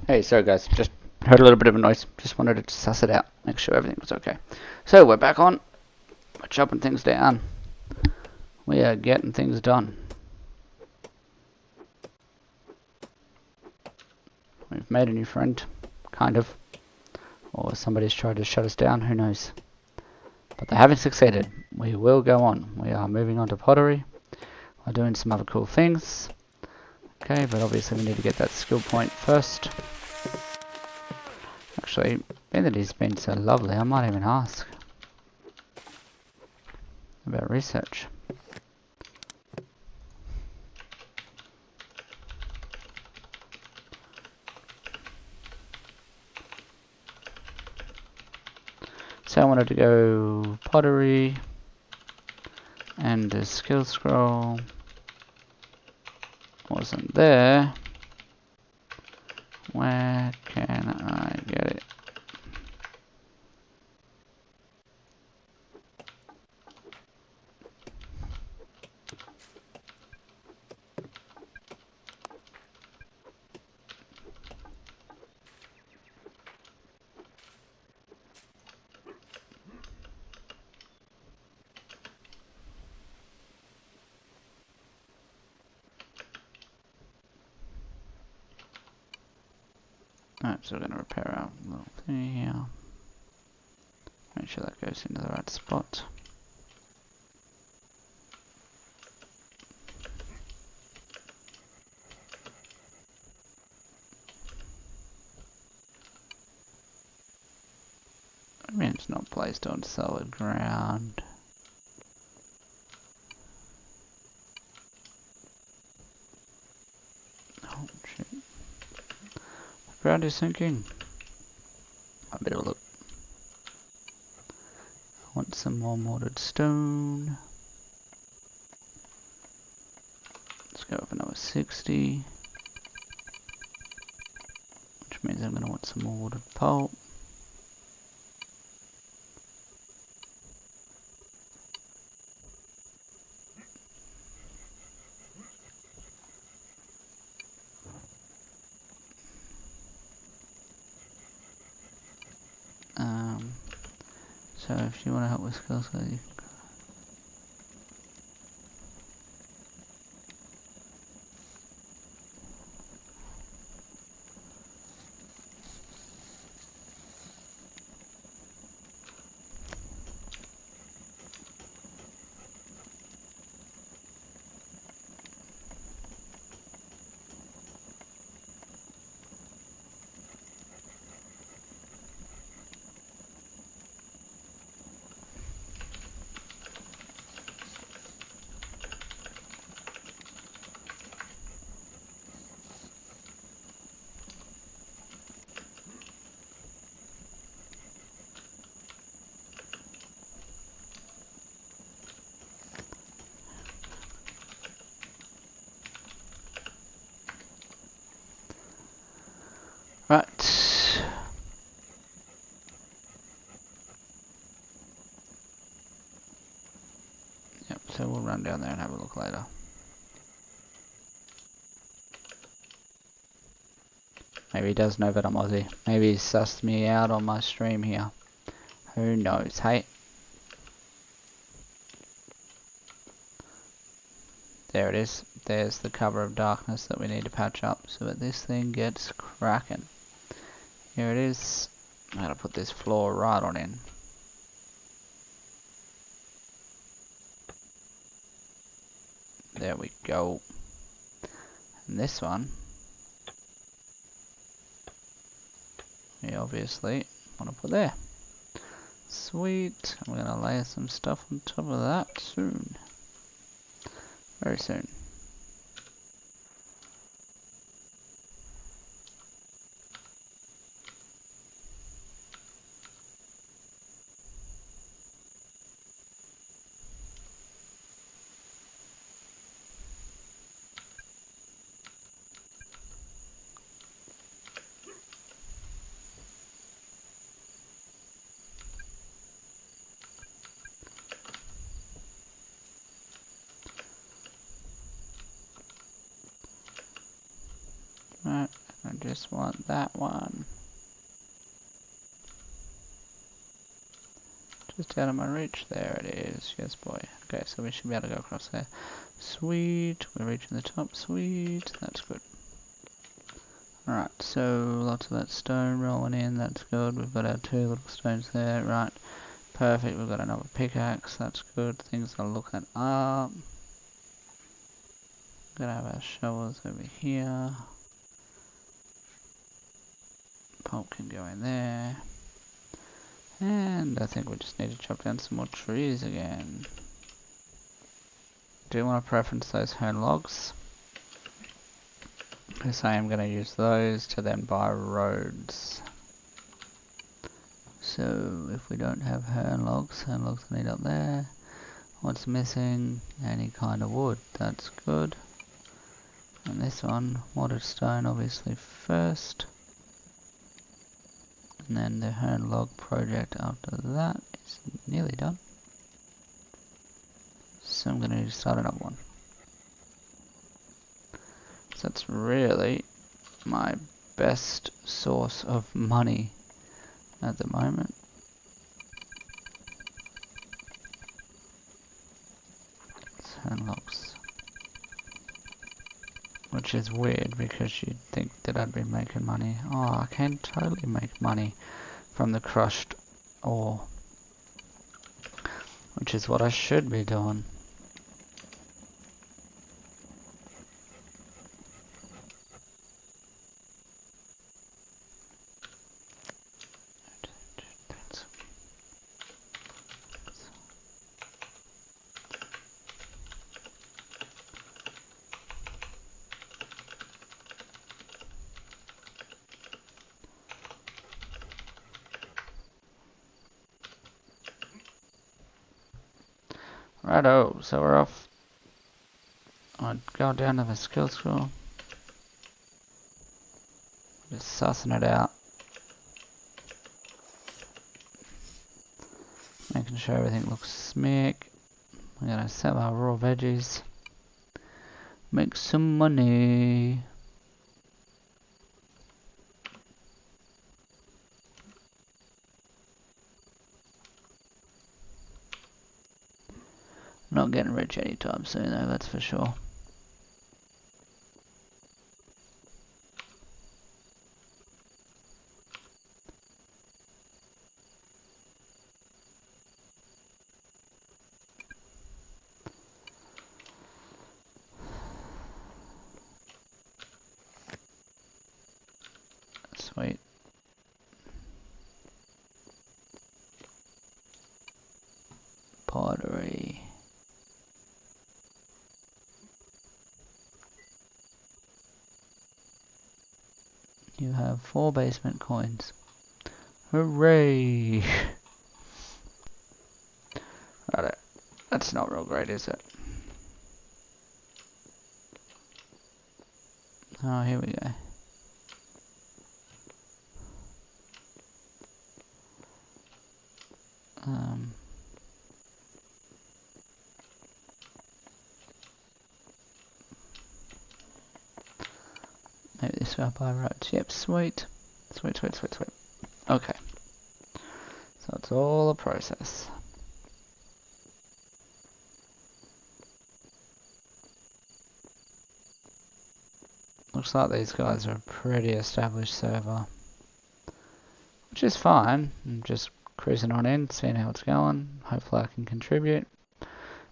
Hey, sorry guys, just heard a little bit of a noise. Just wanted to suss it out, make sure everything was okay. So we're back on. We're chopping things down. We are getting things done. We've made a new friend, kind of. Or somebody's tried to shut us down, who knows. But they haven't succeeded. We will go on. We are moving on to pottery. We're doing some other cool things. Okay, but obviously we need to get that skill point first. Actually, being that he's been so lovely, I might even ask about research. So I wanted to go pottery and the skill scroll wasn't there. Where can I get it? Alright, so we're going to repair our little thing here. Make sure that goes into the right spot. I mean, it's not placed on solid ground. ground is sinking. A bit of a look. I want some more mortared stone. Let's go with another 60. Which means I'm going to want some more wooded pulp. So if you want to help with skills, you can. Right. Yep, so we'll run down there and have a look later. Maybe he does know that I'm Aussie. Maybe he sussed me out on my stream here. Who knows, hey? There it is. There's the cover of darkness that we need to patch up so that this thing gets cracking. Here it is. I'm gonna put this floor right on in. There we go. And this one, we obviously want to put there. Sweet. I'm gonna lay some stuff on top of that soon. Very soon. Right, I just want that one. Just out of my reach. There it is. Yes, boy. Okay, so we should be able to go across there. Sweet. We're reaching the top. Sweet. That's good. Alright, so lots of that stone rolling in. That's good. We've got our 2 little stones there. Right. Perfect. We've got another pickaxe. That's good. Things are looking up. Gonna have our shovels over here. Pulp can go in there. And I think we just need to chop down some more trees again. Do you want to preference those hone logs? Because I am going to use those to then buy roads. So if we don't have hone logs I need up there. What's missing? Any kind of wood. That's good. And this one, mortared stone obviously first. And then the hone log project after that is nearly done. So I'm going to need to start another one. So that's really my best source of money at the moment. It's hone logs. Which is weird because you'd think that I'd be making money. Oh, I can totally make money from the crushed ore. Which is what I should be doing. Righto, so we're off. I'd go down to the skill school. Just sussing it out. Making sure everything looks smick. We're gonna sell our raw veggies. Make some money. Not getting rich anytime soon though, that's for sure. Sweet. Pottery. You have 4 basement coins. Hooray! Righto. That's not real great, is it? Oh, here we go. Maybe this way by roads. Yep, sweet. Sweet, sweet, sweet, sweet. Okay. So it's all a process. Looks like these guys are a pretty established server. Which is fine. I'm just cruising on in, seeing how it's going. Hopefully I can contribute.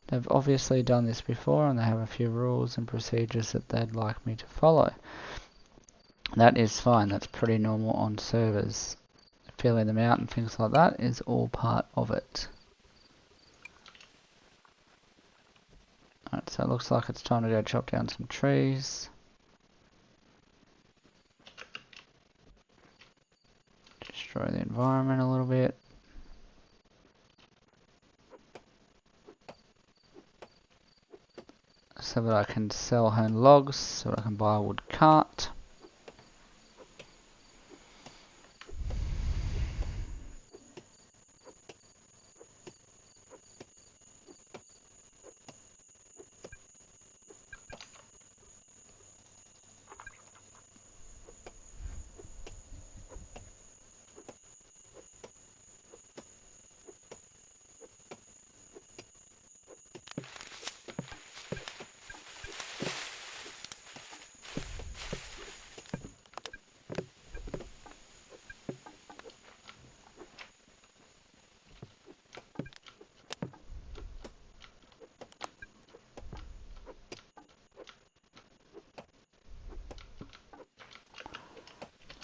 They've obviously done this before and they have a few rules and procedures that they'd like me to follow. That is fine, that's pretty normal on servers. Filling them out and things like that is all part of it. Alright, so it looks like it's time to go chop down some trees. Destroy the environment a little bit. So that I can sell home logs, so that I can buy a wood cart.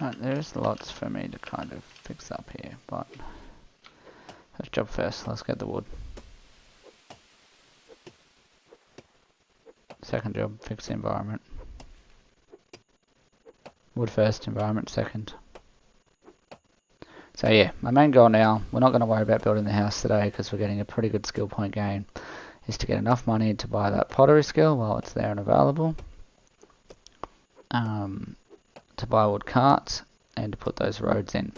Right, there's lots for me to kind of fix up here, but first job first, let's get the wood. Second job, fix the environment. Wood first, environment second. So yeah, my main goal now, we're not going to worry about building the house today because we're getting a pretty good skill point gain, is to get enough money to buy that pottery skill while it's there and available. To buy wood carts and to put those roads in.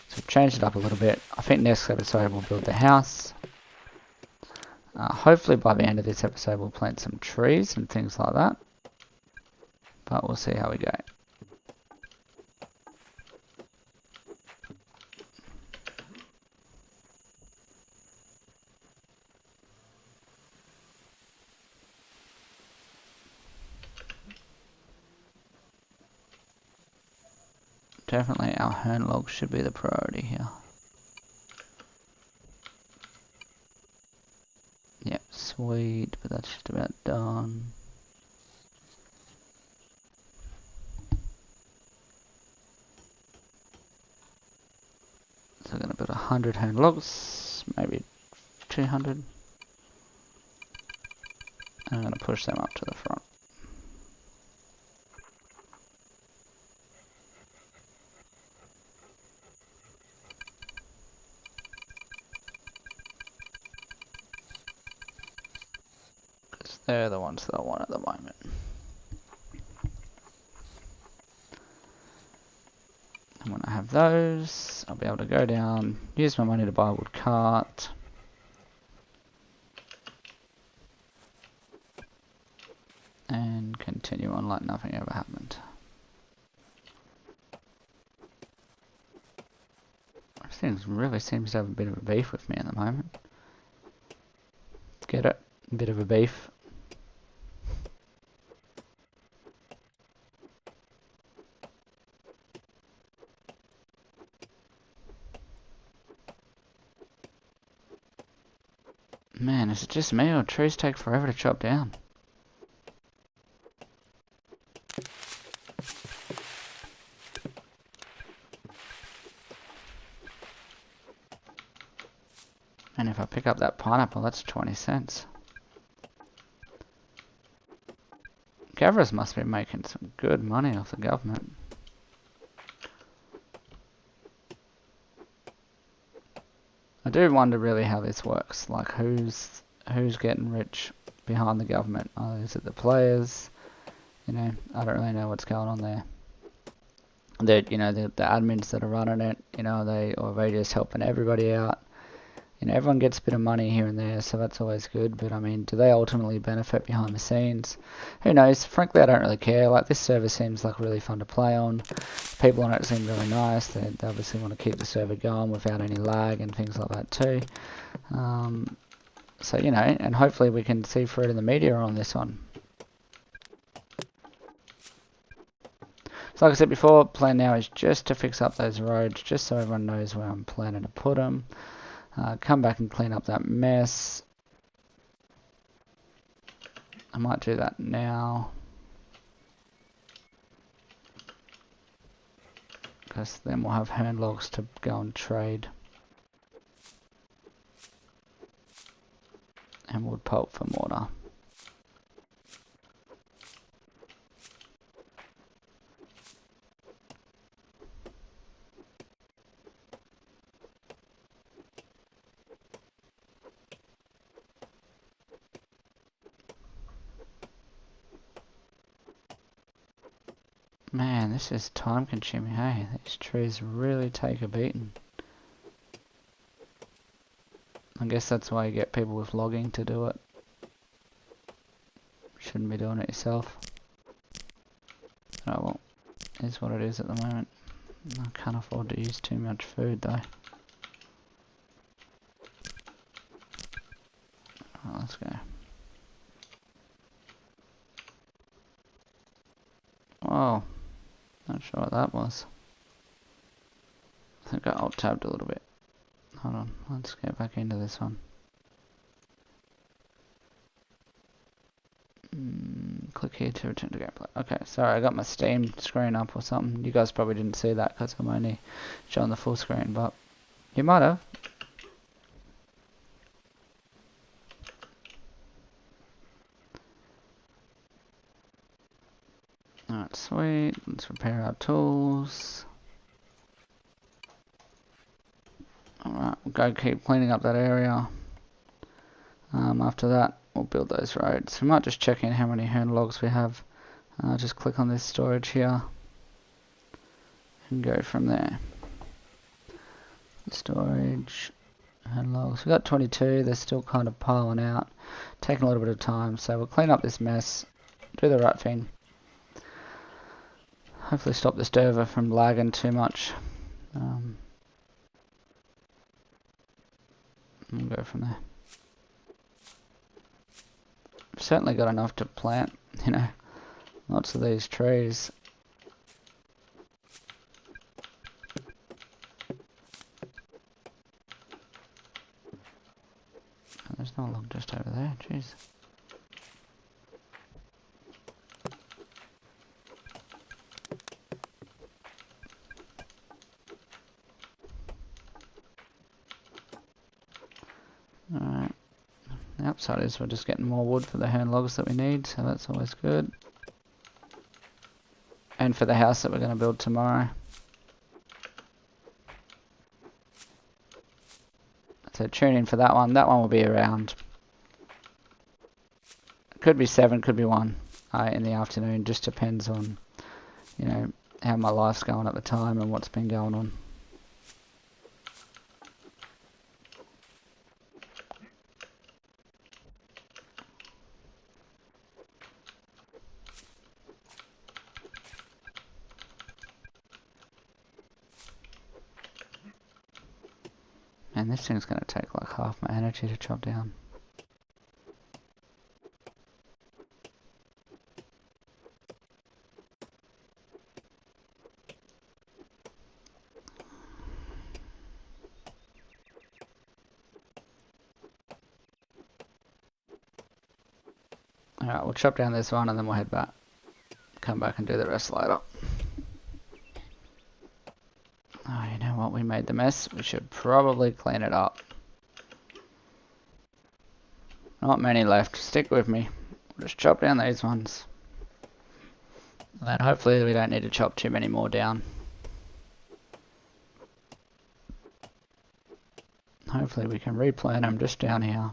So we've changed it up a little bit. I think next episode we'll build the house. Hopefully by the end of this episode we'll plant some trees and things like that. But we'll see how we go. Definitely our hone logs should be the priority here. Yep, sweet, but that's just about done. So I'm going to build 100 hone logs, maybe 200. And I'm going to push them up to the front. They're the ones that I want at the moment. And when I have those, I'll be able to go down, use my money to buy a wood cart. And continue on like nothing ever happened. This really seems to have a bit of a beef with me at the moment. Get it? A bit of a beef. Man, is it just me or trees take forever to chop down? And if I pick up that pineapple, that's 20 cents. Gatherers must be making some good money off the government. I do wonder really how this works. Like who's getting rich behind the government? Is it the players? You know, I don't really know what's going on there. The admins that are running it, are they just helping everybody out? Everyone gets a bit of money here and there, so that's always good. But I mean, do they ultimately benefit behind the scenes? Who knows? Frankly, I don't really care. Like, this server seems like really fun to play on. People on it seem really nice. They obviously want to keep the server going without any lag and things like that too. So and hopefully we can see fruit in the media on this one. So like I said before, plan now is just to fix up those roads, just so everyone knows where I'm planning to put them. Come back and clean up that mess. I might do that now, because then we'll have hand logs to go and trade. And wood pulp for mortar. Man, this is time consuming, hey? These trees really take a beating. I guess that's why you get people with logging to do it. Shouldn't be doing it yourself. Oh well, is what it is at the moment. I can't afford to use too much food though. Right, let's go. Whoa. Not sure what that was. I think I alt-tabbed a little bit. Hold on, let's get back into this one. Click here to return to gameplay. Okay, sorry, I got my Steam screen up or something. You guys probably didn't see that because I'm only showing the full screen, but you might have. Alright, sweet. Let's repair our tools. Alright, we'll go keep cleaning up that area. After that, we'll build those roads. We might just check in how many hand logs we have. Just click on this storage here and go from there. Storage, hand logs. We got 22. They're still kind of piling out, taking a little bit of time. So we'll clean up this mess, do the right thing. Hopefully stop the server from lagging too much. And we'll go from there. I've certainly got enough to plant, lots of these trees. Oh, there's no log just over there, jeez. Alright, the upside is we're just getting more wood for the hand logs that we need, so that's always good. And for the house that we're going to build tomorrow. So tune in for that one. That one will be around Could be 7, could be 1 in the afternoon. Just depends on, you know, how my life's going at the time and what's been going on. And this thing's going to take like half my energy to chop down. Alright, we'll chop down this one and then we'll head back. Come back and do the rest later. Oh, you know what? We made the mess. We should probably clean it up. Not many left. Stick with me. We'll just chop down these ones. And then hopefully we don't need to chop too many more down. Hopefully we can replant them just down here.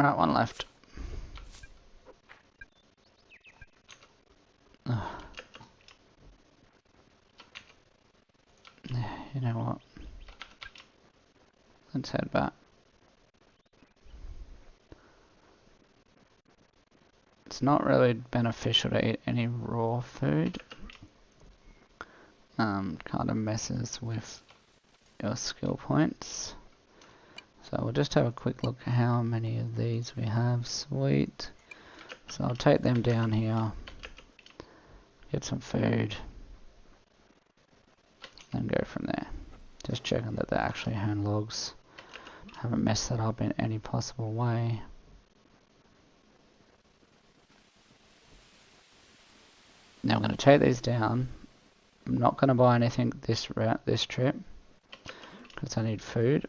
Right, one left. Ugh. Yeah, you know what? Let's head back. It's not really beneficial to eat any raw food. Kind of messes with your skill points. So we'll just have a quick look at how many of these we have. Sweet. So I'll take them down here. Get some food. And go from there. Just checking that they're actually hand logs. Haven't messed that up in any possible way. Now I'm going to take these down. I'm not going to buy anything this trip because I need food,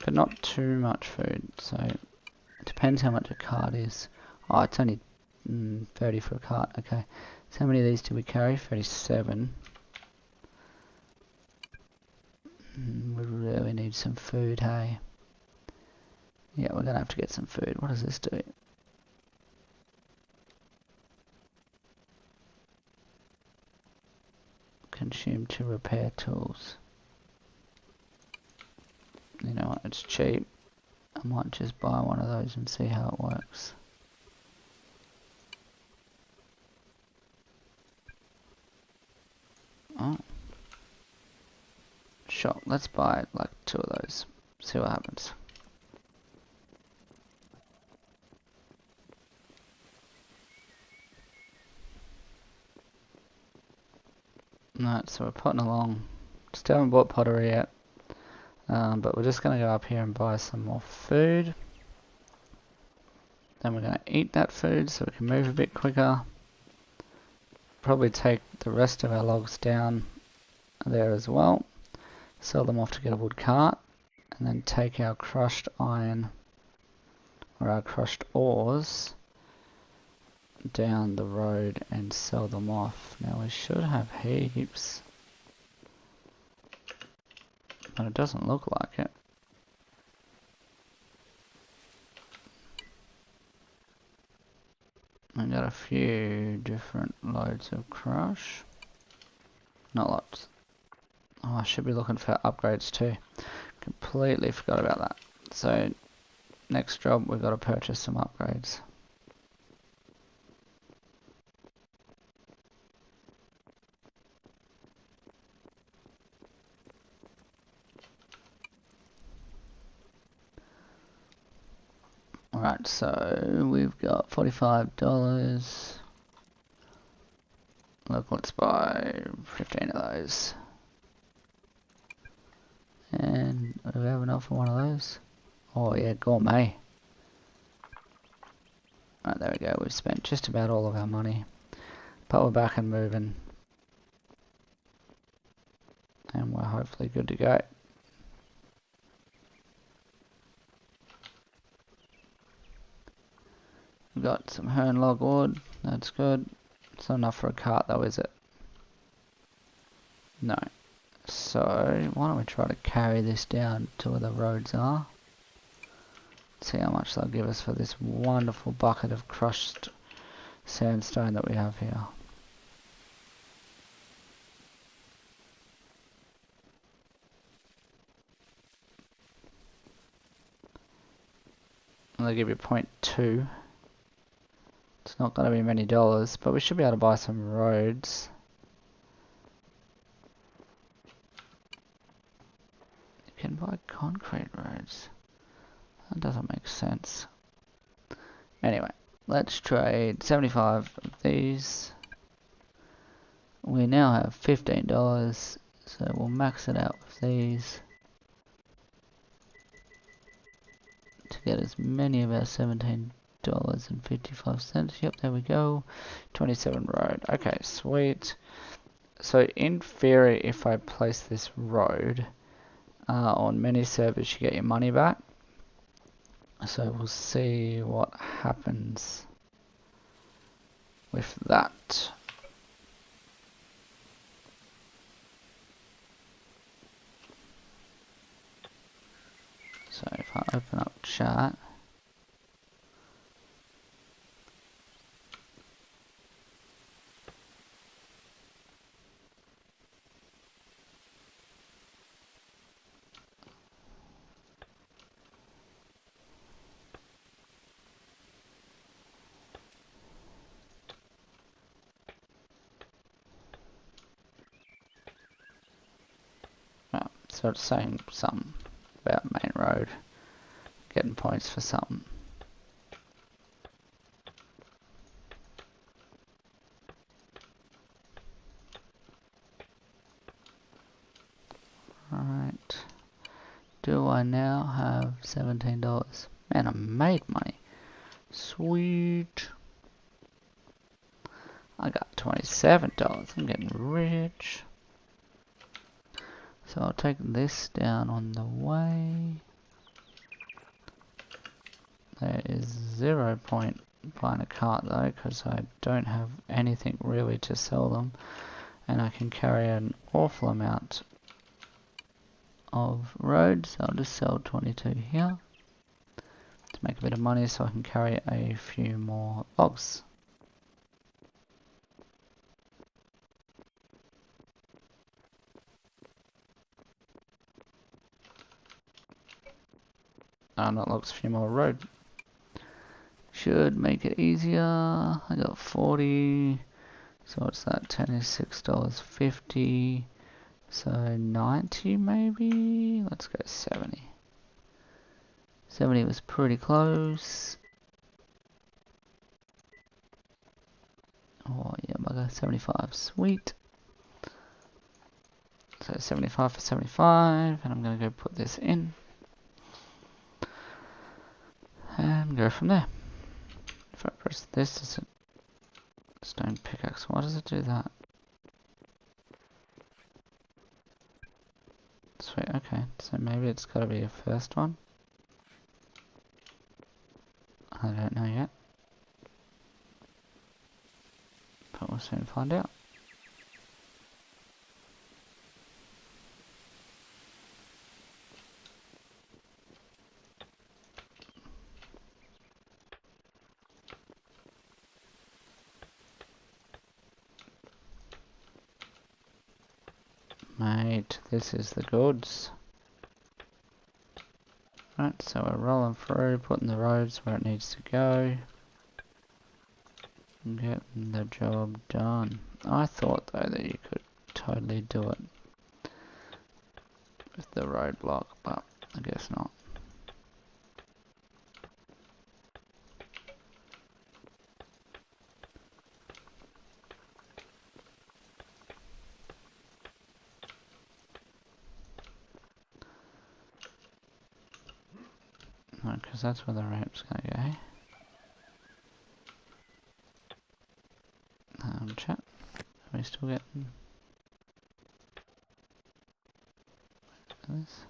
but not too much food. So it depends how much a cart is. Oh, it's only 30 for a cart. Okay. So how many of these do we carry? 37. We really need some food, hey? Yeah, we're going to have to get some food. What does this do? Consume to repair tools. You know what, it's cheap. I might just buy one of those and see how it works. Oh. Shop, let's buy like 2 of those. See what happens. Right, so we're putting along. Still haven't bought pottery yet. But we're just going to go up here and buy some more food. Then we're going to eat that food so we can move a bit quicker. Probably take the rest of our logs down there as well. Sell them off to get a wood cart. And then take our crushed iron or our crushed ores down the road and sell them off. Now we should have heaps, but it doesn't look like it. I got a few different loads of crush. Not lots. Oh, I should be looking for upgrades too. Completely forgot about that. So next job we've got to purchase some upgrades. Alright, so we've got $45. Look, let's buy 15 of those. And do we have enough for one of those? Oh yeah, gourmet. Right, there we go. We've spent just about all of our money. But we're back and moving. And we're hopefully good to go. We've got some hern log wood. That's good. It's not enough for a cart though, is it? No. So, why don't we try to carry this down to where the roads are. See how much they'll give us for this wonderful bucket of crushed sandstone that we have here. And they'll give you 0.2. It's not going to be many dollars, but we should be able to buy some roads. You can buy concrete roads. That doesn't make sense. Anyway, let's trade 75 of these. We now have $15, so we'll max it out with these to get as many of our $17.55. Yep, there we go. 27 road. Okay, sweet. So in theory, if I place this road on many servers, you get your money back. So we'll see what happens with that. So if I open up chat, so it's saying something about main road, getting points for something. Right, do I now have $17? Man, I made money. Sweet. I got $27. I'm getting rich. So I'll take this down on the way. There is 0 point buying a cart though, because I don't have anything really to sell them. And I can carry an awful amount of roads. I'll just sell 22 here to make a bit of money so I can carry a few more logs. Not logs, a few more road. Should make it easier. I got 40. So what's that? 10 is $6.50. So 90 maybe? Let's go 70. 70 was pretty close. Oh yeah, bugger. 75. Sweet. So 75 for 75. And I'm going to go put this in. And go from there. If I press this, it's a stone pickaxe. Why does it do that? Sweet, okay. So maybe it's got to be a first one. I don't know yet. But we'll soon find out. Mate, this is the goods. Right, so we're rolling through, putting the roads where it needs to go. And getting the job done. I thought though that you could totally do it with the roadblock, but I guess not. because that's where the ramp's gonna go. Chat, are we still getting this?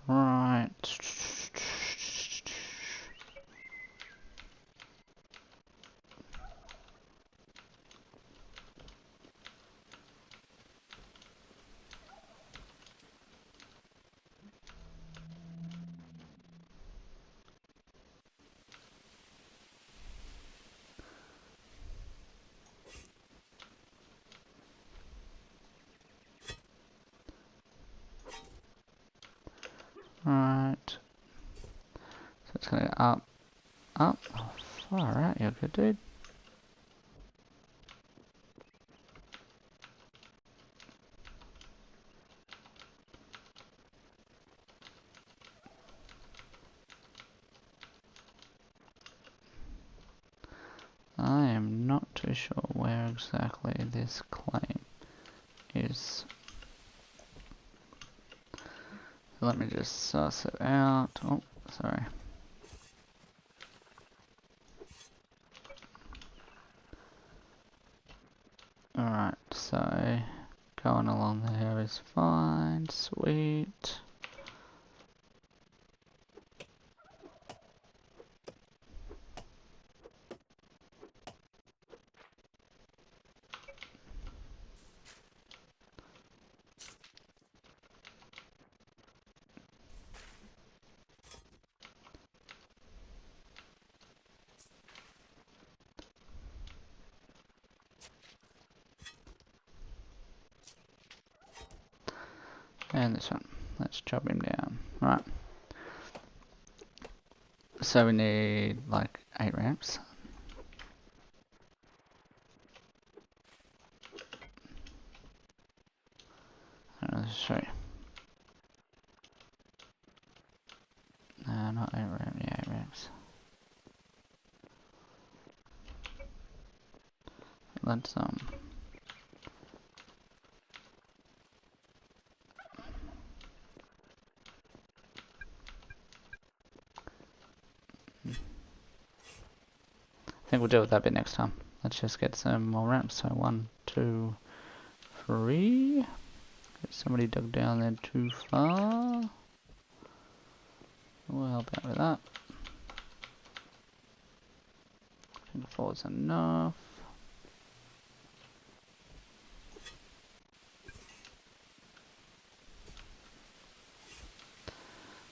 Right. Right. So it's gonna go up, up. Oh, far out, you're good, dude. I am not too sure where exactly this claim is. Let me just suss it out. Oh, sorry. Alright, so going along there is fine, sweet. And this one. Let's chop him down. Right. So we need like 8 ramps. Let's show you. No, not 8 ramps. Yeah, 8 ramps. Let's I think we'll deal with that bit next time. Let's just get some more ramps. So 1, 2, 3. Somebody dug down there too far. We'll help out with that. I think 4 is enough.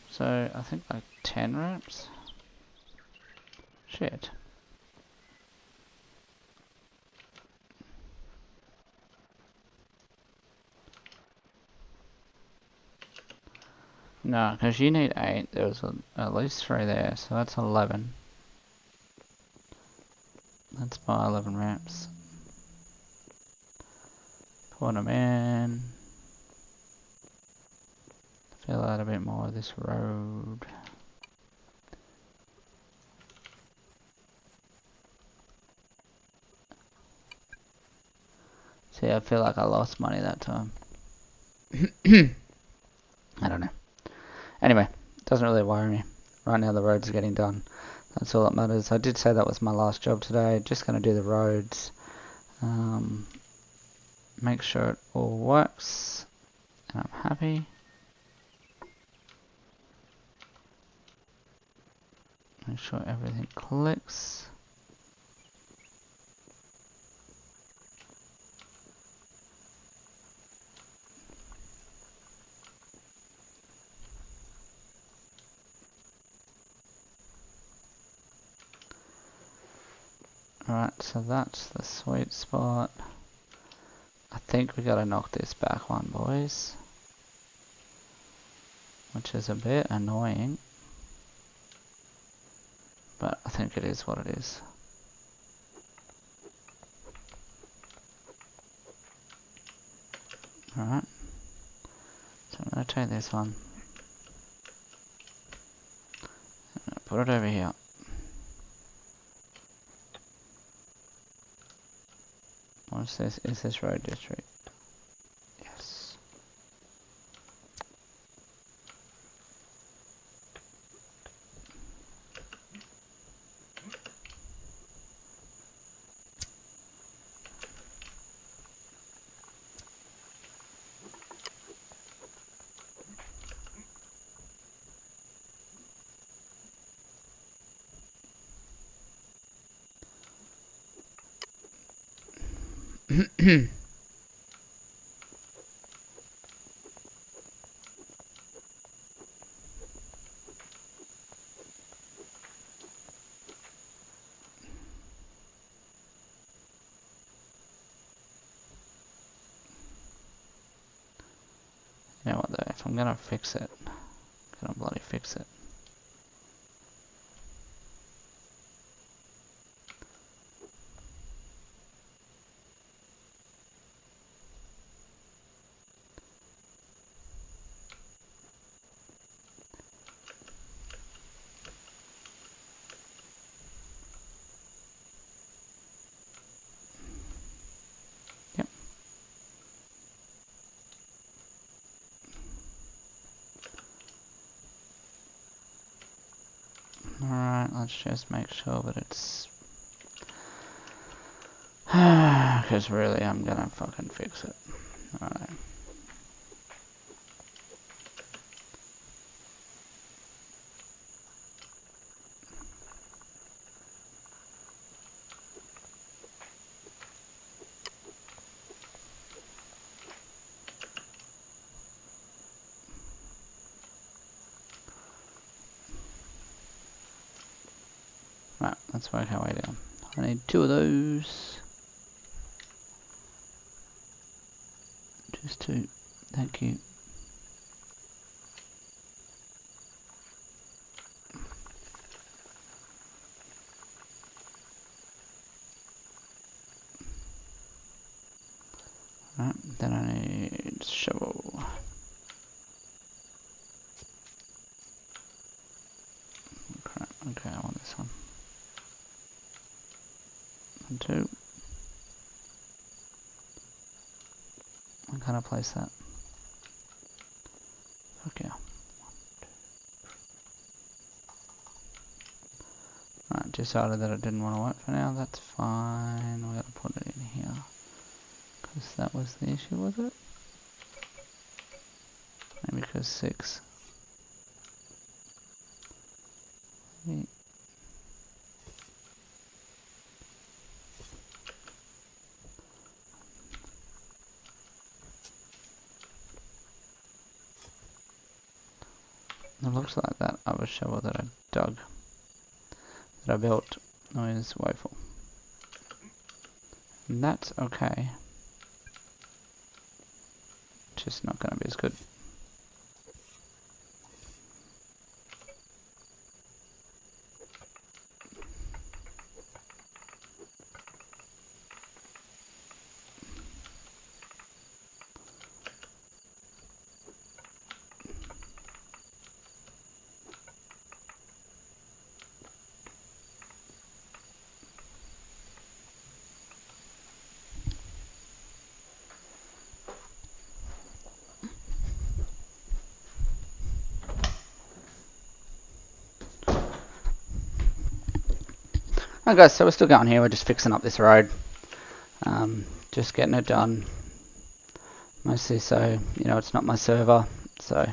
So I think like 10 ramps. Shit. No, because you need 8. There was at least 3 there, so that's 11. Let's buy 11 ramps. Put them in. Fill out a bit more of this road. See, I feel like I lost money that time. I don't know. Anyway, doesn't really worry me. Right now the roads are getting done. That's all that matters. I did say that was my last job today. Just going to do the roads. Make sure it all works. And I'm happy. Make sure everything clicks. Alright, so that's the sweet spot. I think we gotta knock this back one, boys. which is a bit annoying, but I think it is what it is. Alright, so I'm going to take this one, and put it over here. What's this? Is this road district? Yes. You know what though, if I'm gonna fix it, I'm gonna bloody fix it. Yep. Alright, let's just make sure that it's... because really I'm gonna fucking fix it. Alright. Right, let's work our way down. I need 2 of those. Just 2. Thank you. Right, then I need shovel. Crap, okay, I want this one. And 2. I'm gonna place that. Okay. 1, 2. Right, decided that it didn't want to work for now. That's fine. We gotta put it in here. Because that was the issue with it. Maybe because 6. 8. It looks like that other shovel that I dug, that I built, is woeful. And that's okay. Just not going to be as good. Alright guys, so we're still going here, we're just fixing up this road. Just getting it done. Mostly so, you know, it's not my server, so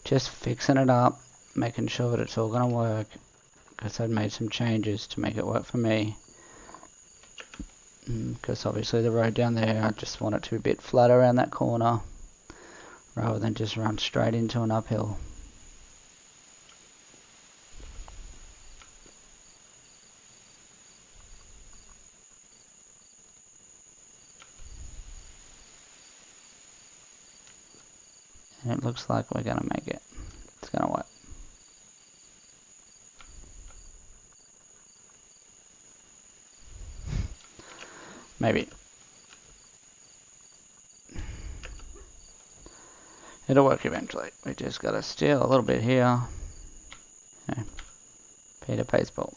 just fixing it up, making sure that it's all going to work. Because I've made some changes to make it work for me. Because obviously the road down there, I just want it to be a bit flatter around that corner. Rather than just run straight into an uphill. And it looks like we're going to make it. It's gonna work. Maybe. It'll work eventually. We just gotta steal a little bit here. Yeah. Peter baseball.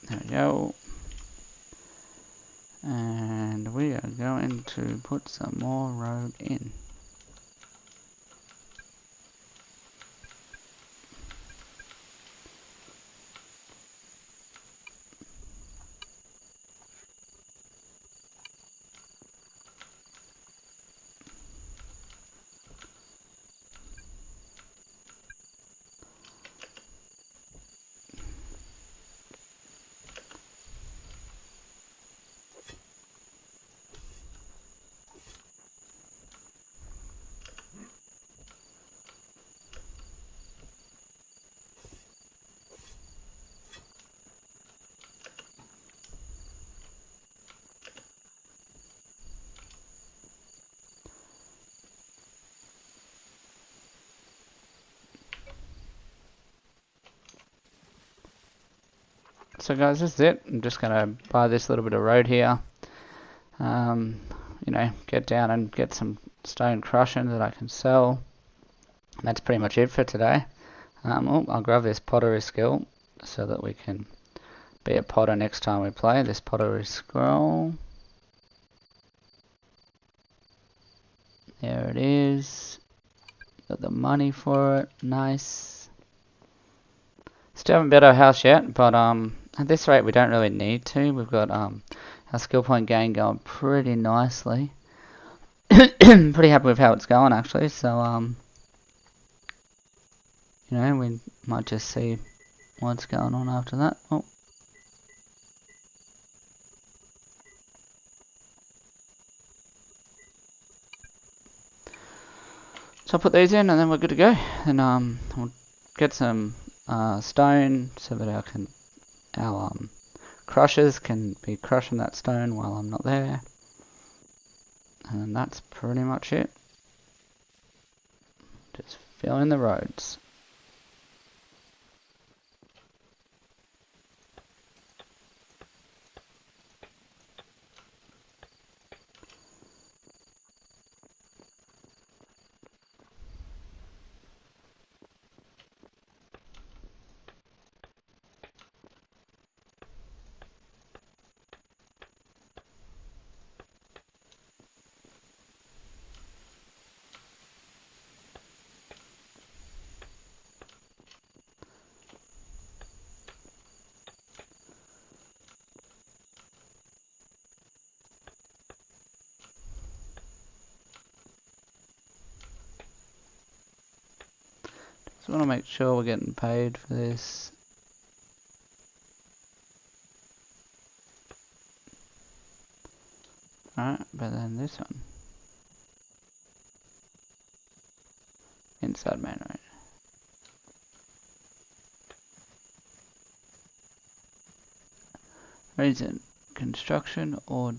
There we go. And we are going to put some more road in. So guys, this is it. I'm just gonna buy this little bit of road here. You know, get down and get some stone crushing that I can sell. And that's pretty much it for today. I'll grab this pottery skill so that we can be a potter next time we play. This pottery scroll. There it is. Got the money for it. Nice. Still haven't built our house yet, but at this rate we don't really need to. We've got our skill point gain going pretty nicely. Pretty happy with how it's going actually. So you know, we might just see what's going on after that. Oh. So I'll put these in and then we're good to go. And we'll get some stone so that our crushers can be crushing that stone while I'm not there. And that's pretty much it. Just fill in the roads. Just want to make sure we're getting paid for this. Alright, but then this one. Inside main road. Reason, construction or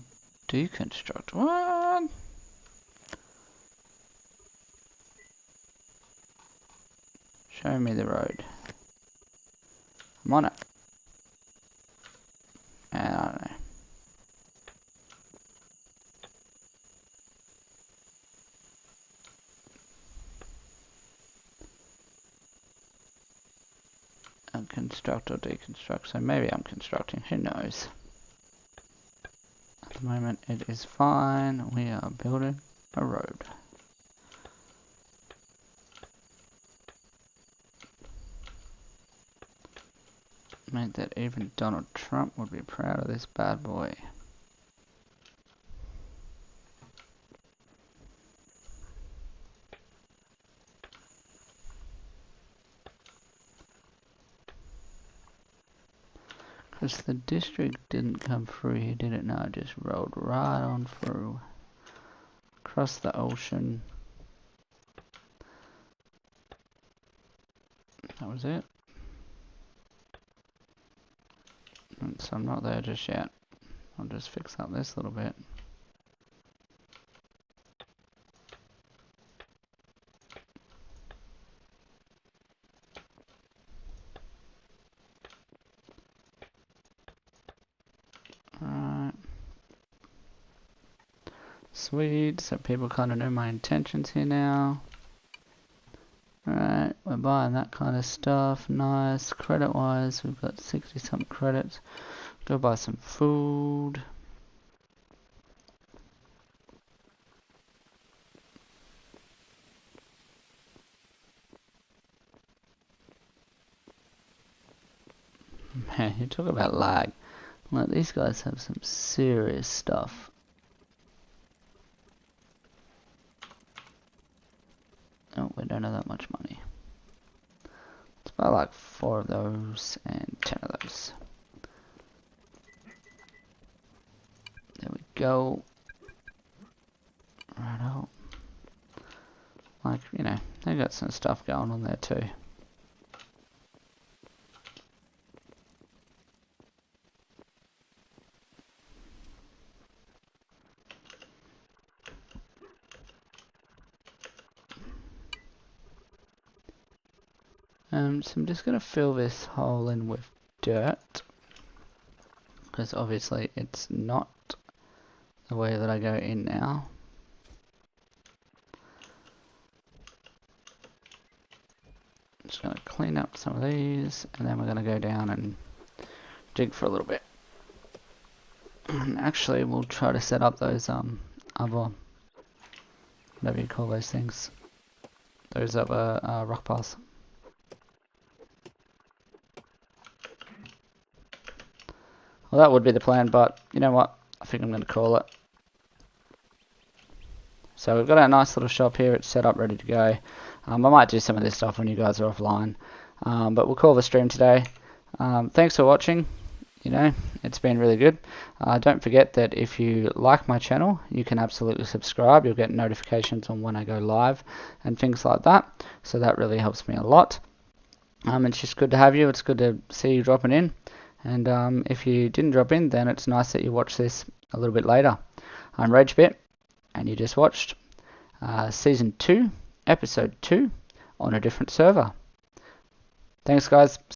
deconstruct. What? Show me the road. I'm on it. And I don't know. Construct or deconstruct, so maybe I'm constructing, who knows. At the moment it is fine, we are building a road. Meant that even Donald Trump would be proud of this bad boy. Because the district didn't come through here, did it? No, it just rolled right on through. Across the ocean. That was it. And so I'm not there just yet. I'll just fix up this little bit. Sweet, so people kind of know my intentions here now. Alright, we're buying that kind of stuff. Nice. Credit wise, we've got 60 something credits. Go buy some food. Man, you talk about lag. Like, these guys have some serious stuff. Oh, we don't have that much money. Let's buy like 4 of those and 10 of those. There we go. Righto. Like, you know, they got some stuff going on there too. So I'm just going to fill this hole in with dirt, because obviously it's not the way that I go in now. Just going to clean up some of these, and then we're going to go down and dig for a little bit. And actually, we'll try to set up those other, whatever you call those things, those other rock piles. Well, that would be the plan, but you know what? I think I'm going to call it. So we've got our nice little shop here. It's set up, ready to go. I might do some of this stuff when you guys are offline, but we'll call the stream today. Thanks for watching. You know, it's been really good. Don't forget that if you like my channel, you can absolutely subscribe. You'll get notifications on when I go live and things like that. So that really helps me a lot. It's just good to have you. It's good to see you dropping in. And if you didn't drop in, then it's nice that you watch this a little bit later. I'm RageBit, and you just watched Season 2, Episode 2 on a different server. Thanks, guys.